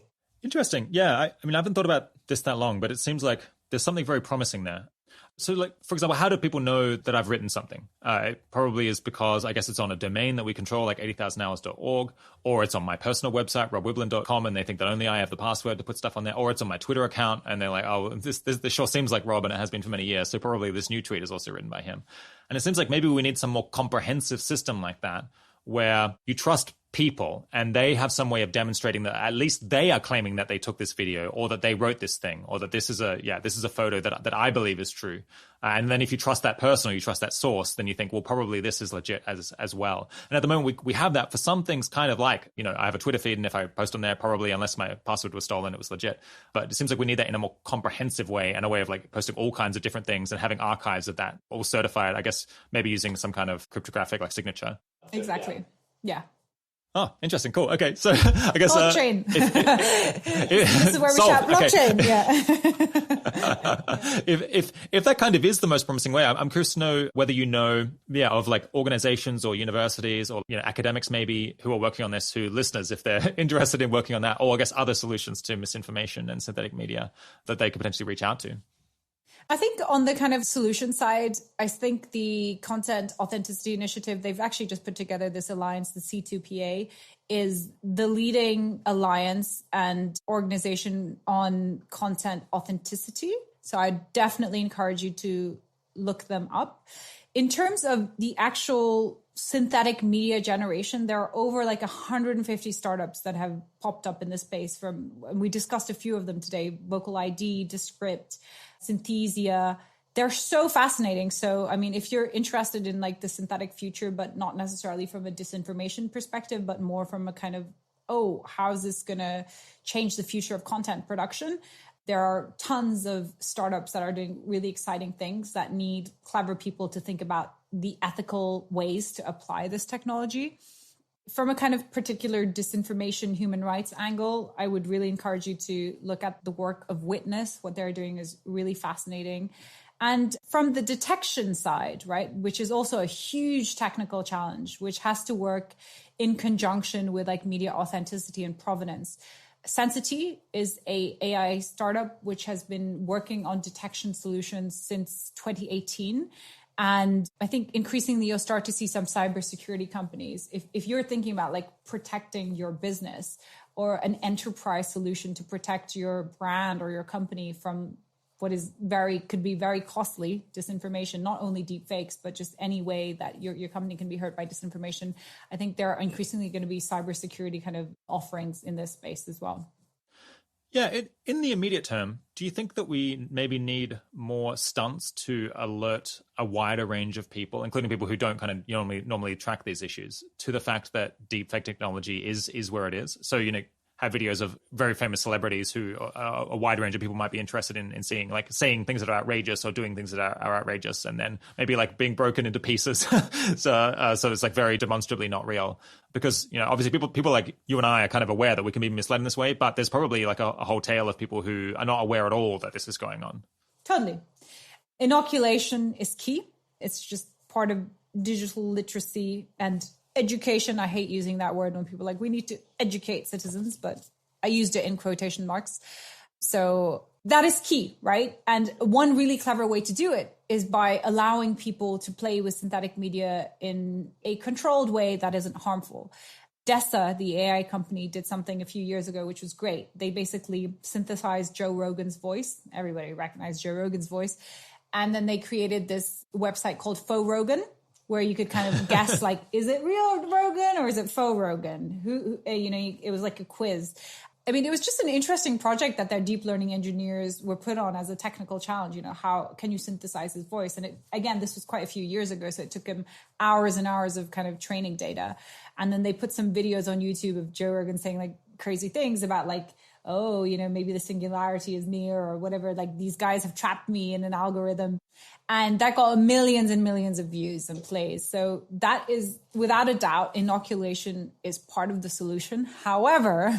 Interesting. Yeah. I mean, I haven't thought about this that long, but it seems like there's something very promising there. So, like, for example, how do people know that I've written something? It probably is because I guess it's on a domain that we control, like 80,000hours.org, or it's on my personal website, robwiblin.com, and they think that only I have the password to put stuff on there, or it's on my Twitter account, and they're like, oh, this sure seems like Rob, and it has been for many years, so probably this new tweet is also written by him. And it seems like maybe we need some more comprehensive system like that, where you trust people and they have some way of demonstrating that at least they are claiming that they took this video, or that they wrote this thing, or that this is a photo that I believe is true. And then if you trust that person, or you trust that source, then you think, well, probably this is legit as well. And at the moment we have that for some things, kind of like, I have a Twitter feed, and if I post on there, probably, unless my password was stolen, it was legit. But it seems like we need that in a more comprehensive way, and a way of like posting all kinds of different things and having archives of that all certified, I guess maybe using some kind of cryptographic like signature. Exactly. Yeah. Oh, interesting. Cool. Okay. So I guess blockchain. This is where we chat blockchain. Okay. Yeah. if that kind of is the most promising way, I'm curious to know whether of like organizations or universities or academics maybe who are working on this, who listeners, if they're interested in working on that, or I guess other solutions to misinformation and synthetic media that they could potentially reach out to. I think on the kind of solution side, I think the Content Authenticity Initiative, they've actually just put together this alliance, the C2PA, is the leading alliance and organization on content authenticity. So I definitely encourage you to look them up. In terms of the actual synthetic media generation, there are over like 150 startups that have popped up in this space. And we discussed a few of them today: Vocal ID, Descript, Synthesia. They're so fascinating. So, I mean, if you're interested in like the synthetic future, but not necessarily from a disinformation perspective, but more from a kind of, oh, how is this going to change the future of content production? There are tons of startups that are doing really exciting things that need clever people to think about the ethical ways to apply this technology. From a kind of particular disinformation human rights angle, I would really encourage you to look at the work of Witness. What they're doing is really fascinating. And from the detection side, right, which is also a huge technical challenge, which has to work in conjunction with like media authenticity and provenance. Sensity is a AI startup which has been working on detection solutions since 2018. And I think increasingly you'll start to see some cybersecurity companies. If you're thinking about like protecting your business or an enterprise solution to protect your brand or your company from what is could be very costly disinformation, not only deepfakes, but just any way that your company can be hurt by disinformation, I think there are increasingly going to be cybersecurity kind of offerings in this space as well. Yeah, in the immediate term, do you think that we maybe need more stunts to alert a wider range of people, including people who don't kind of normally track these issues, to the fact that deepfake technology is where it is? So, have videos of very famous celebrities who a wide range of people might be interested in seeing, like saying things that are outrageous or doing things that are outrageous, and then maybe like being broken into pieces. So it's like very demonstrably not real, because, obviously people like you and I are kind of aware that we can be misled in this way, but there's probably like a whole tail of people who are not aware at all that this is going on. Totally. Inoculation is key. It's just part of digital literacy and education. I hate using that word when people are like, we need to educate citizens, but I used it in quotation marks. So that is key, right? And one really clever way to do it is by allowing people to play with synthetic media in a controlled way that isn't harmful. Dessa, the AI company, did something a few years ago, which was great. They basically synthesized Joe Rogan's voice. Everybody recognized Joe Rogan's voice. And then they created this website called Faux Rogan, where you could kind of guess, like, is it real Rogan or is it faux Rogan? It was like a quiz. I mean, it was just an interesting project that their deep learning engineers were put on as a technical challenge. How can you synthesize his voice? And again, this was quite a few years ago, so it took him hours and hours of kind of training data. And then they put some videos on YouTube of Joe Rogan saying like crazy things about like, oh, maybe the singularity is near or whatever. Like, these guys have trapped me in an algorithm. And that got millions and millions of views and plays. So that is, without a doubt, inoculation is part of the solution. However,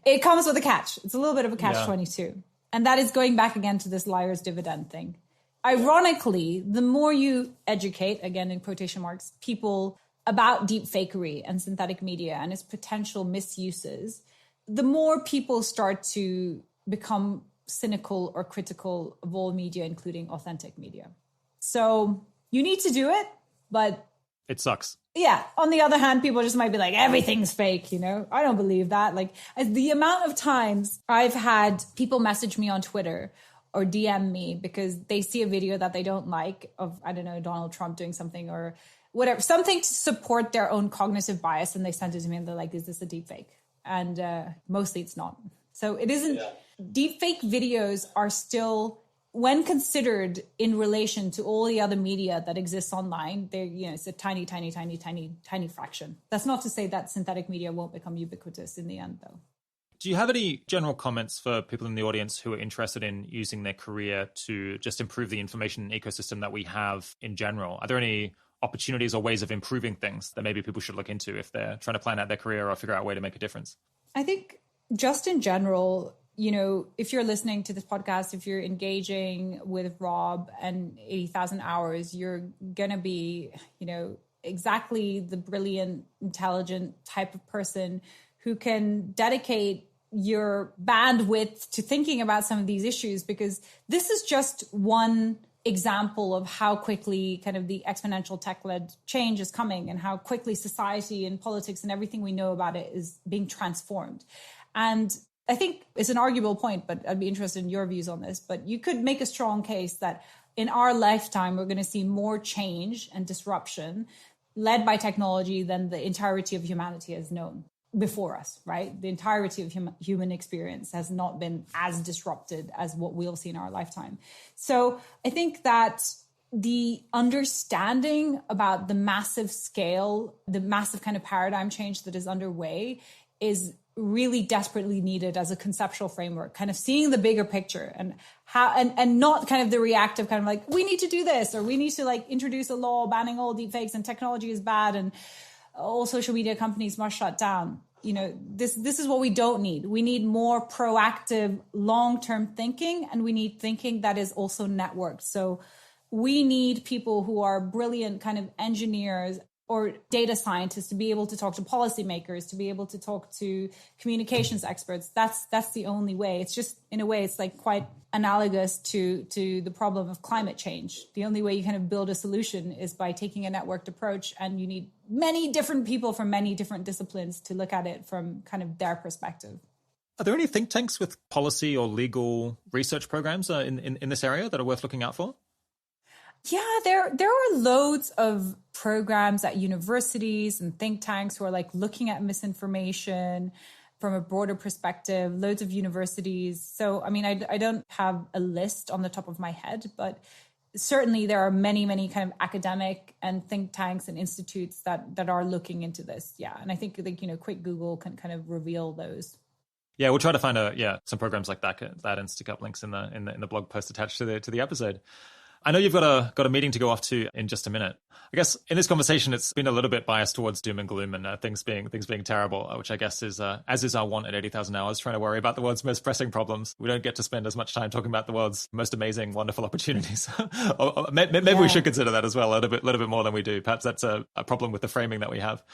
it comes with a catch. It's a little bit of a catch-22. And that is going back again to this liar's dividend thing. Ironically, the more you educate, again in quotation marks, people about deepfakery and synthetic media and its potential misuses, the more people start to become cynical or critical of all media, including authentic media. So you need to do it, but it sucks. Yeah. On the other hand, people just might be like, everything's fake, I don't believe that. Like, the amount of times I've had people message me on Twitter or DM me because they see a video that they don't like of, I don't know, Donald Trump doing something or whatever, something to support their own cognitive bias. And they send it to me and they're like, is this a deepfake? And mostly it's not. So it isn't. Yeah. Deepfake videos are still, when considered in relation to all the other media that exists online, they're, it's a tiny, tiny, tiny, tiny, tiny fraction. That's not to say that synthetic media won't become ubiquitous in the end, though. Do you have any general comments for people in the audience who are interested in using their career to just improve the information ecosystem that we have in general? Are there any opportunities or ways of improving things that maybe people should look into if they're trying to plan out their career or figure out a way to make a difference? I think just in general, if you're listening to this podcast, if you're engaging with Rob and 80,000 hours, you're going to be, exactly the brilliant, intelligent type of person who can dedicate, your bandwidth to thinking about some of these issues, because this is just one example of how quickly kind of the exponential tech-led change is coming and how quickly society and politics and everything we know about it is being transformed. And I think it's an arguable point, but I'd be interested in your views on this. But you could make a strong case that in our lifetime, we're going to see more change and disruption led by technology than the entirety of humanity has known before us, right? The entirety of human experience has not been as disrupted as what we'll see in our lifetime. So I think that the understanding about the massive scale, the massive kind of paradigm change that is underway is really desperately needed as a conceptual framework, kind of seeing the bigger picture and how, and not kind of the reactive kind of like, we need to do this, or we need to like introduce a law banning all deepfakes and technology is bad and all social media companies must shut down. You know, this is what we don't need. We need more proactive, long-term thinking, and we need thinking that is also networked. So we need people who are brilliant kind of engineers or data scientists to be able to talk to policymakers, to be able to talk to communications experts. That's the only way. It's just, in a way, it's like quite analogous to the problem of climate change. The only way you kind of build a solution is by taking a networked approach, and you need many different people from many different disciplines to look at it from kind of their perspective. Are there any think tanks with policy or legal research programs in this area that are worth looking out for? Yeah, there are loads of programs at universities and think tanks who are like looking at misinformation from a broader perspective, loads of universities. So, I mean, I don't have a list on the top of my head, but certainly there are many, many kind of academic and think tanks and institutes that are looking into this. Yeah. And I think, like, you know, quick Google can kind of reveal those. Yeah, we'll try to find some programs like that and stick up links in the blog post attached to the episode. I know you've got a meeting to go off to in just a minute. I guess in this conversation, it's been a little bit biased towards doom and gloom and things being terrible, which I guess is as is our want at 80,000 Hours, trying to worry about the world's most pressing problems. We don't get to spend as much time talking about the world's most amazing, wonderful opportunities. Maybe we should consider that as well, a little bit more than we do. Perhaps that's a problem with the framing that we have.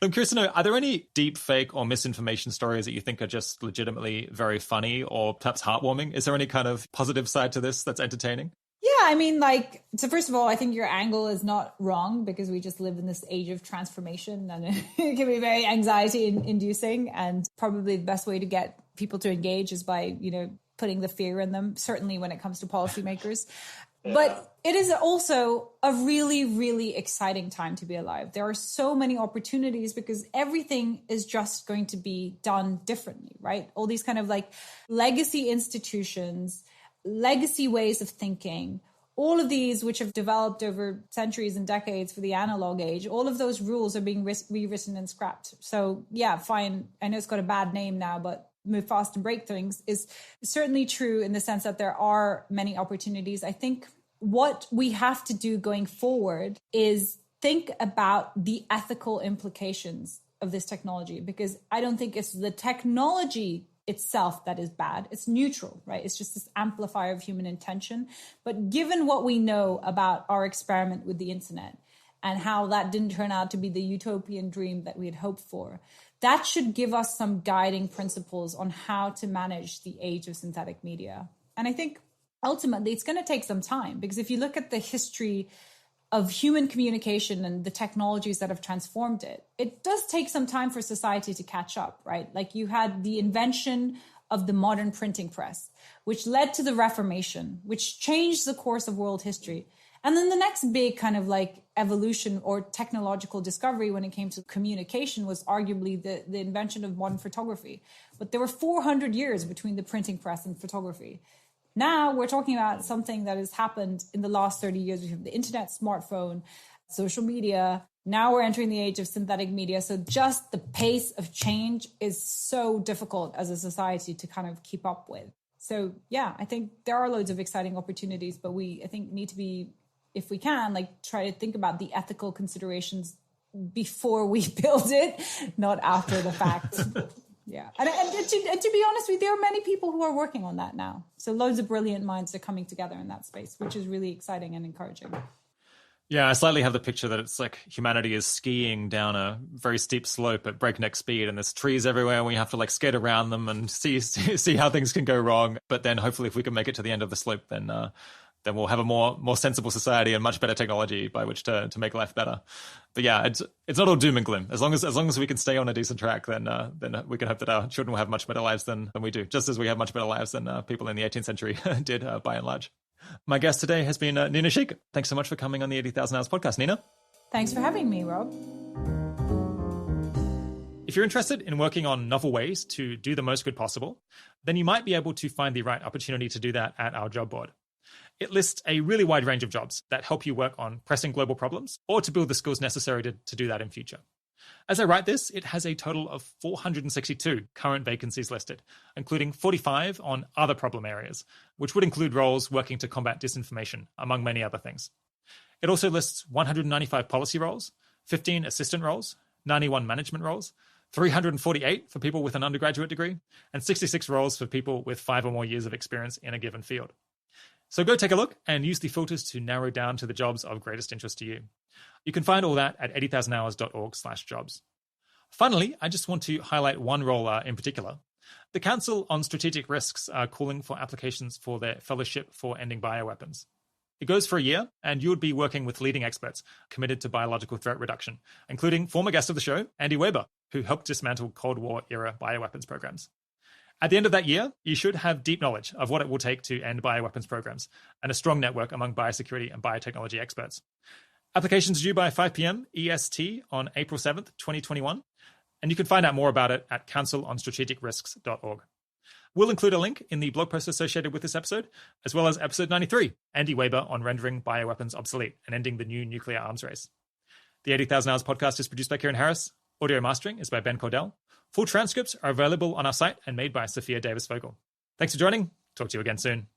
I'm curious to know, are there any deep fake or misinformation stories that you think are just legitimately very funny or perhaps heartwarming? Is there any kind of positive side to this that's entertaining? Yeah, I mean, like, so first of all, I think your angle is not wrong, because we just live in this age of transformation and it can be very anxiety inducing. And probably the best way to get people to engage is by, you know, putting the fear in them, certainly when it comes to policymakers. Yeah. But it is also a really, really exciting time to be alive. There are so many opportunities because everything is just going to be done differently, right? All these kind of like legacy institutions, legacy ways of thinking, all of these which have developed over centuries and decades for the analog age, all of those rules are being rewritten and scrapped. So yeah, fine. I know it's got a bad name now, but move fast and break things is certainly true in the sense that there are many opportunities. I think what we have to do going forward is think about the ethical implications of this technology, because I don't think it's the technology itself that is bad. It's neutral, right? It's just this amplifier of human intention. But given what we know about our experiment with the internet and how that didn't turn out to be the utopian dream that we had hoped for, that should give us some guiding principles on how to manage the age of synthetic media. And I think ultimately it's going to take some time, because if you look at the history of human communication and the technologies that have transformed it, it does take some time for society to catch up, right? Like you had the invention of the modern printing press, which led to the Reformation, which changed the course of world history. And then the next big kind of like evolution or technological discovery when it came to communication was arguably the invention of modern photography. But there were 400 years between the printing press and photography. Now we're talking about something that has happened in the last 30 years. We have the internet, smartphone, social media. Now we're entering the age of synthetic media. So just the pace of change is so difficult as a society to kind of keep up with. So yeah, I think there are loads of exciting opportunities, but I think need to be, if we can, like try to think about the ethical considerations before we build it, not after the fact. Yeah. And to be honest with you, there are many people who are working on that now. So loads of brilliant minds are coming together in that space, which is really exciting and encouraging. Yeah, I slightly have the picture that it's like humanity is skiing down a very steep slope at breakneck speed, and there's trees everywhere, and we have to like skate around them and see how things can go wrong. But then hopefully, if we can make it to the end of the slope, then we'll have a more sensible society and much better technology by which to make life better. But yeah, it's not all doom and gloom. As long as we can stay on a decent track, then we can hope that our children will have much better lives than we do, just as we have much better lives than people in the 18th century did by and large. My guest today has been Nina Schick. Thanks so much for coming on the 80,000 Hours podcast, Nina. Thanks for having me, Rob. If you're interested in working on novel ways to do the most good possible, then you might be able to find the right opportunity to do that at our job board. It lists a really wide range of jobs that help you work on pressing global problems or to build the skills necessary to do that in future. As I write this, it has a total of 462 current vacancies listed, including 45 on other problem areas, which would include roles working to combat disinformation, among many other things. It also lists 195 policy roles, 15 assistant roles, 91 management roles, 348 for people with an undergraduate degree, and 66 roles for people with 5 or more years of experience in a given field. So go take a look and use the filters to narrow down to the jobs of greatest interest to you. You can find all that at 80,000hours.org/jobs. Finally, I just want to highlight one role in particular. The Council on Strategic Risks are calling for applications for their Fellowship for Ending Bioweapons. It goes for a year, and you would be working with leading experts committed to biological threat reduction, including former guest of the show, Andy Weber, who helped dismantle Cold War-era bioweapons programs. At the end of that year, you should have deep knowledge of what it will take to end bioweapons programs and a strong network among biosecurity and biotechnology experts. Applications are due by 5 p.m. EST on April 7th, 2021, and you can find out more about it at councilonstrategicrisks.org. We'll include a link in the blog post associated with this episode, as well as episode 93, Andy Weber on rendering bioweapons obsolete and ending the new nuclear arms race. The 80,000 Hours podcast is produced by Kieran Harris. Audio mastering is by Ben Cordell. Full transcripts are available on our site and made by Sophia Davis-Vogel. Thanks for joining. Talk to you again soon.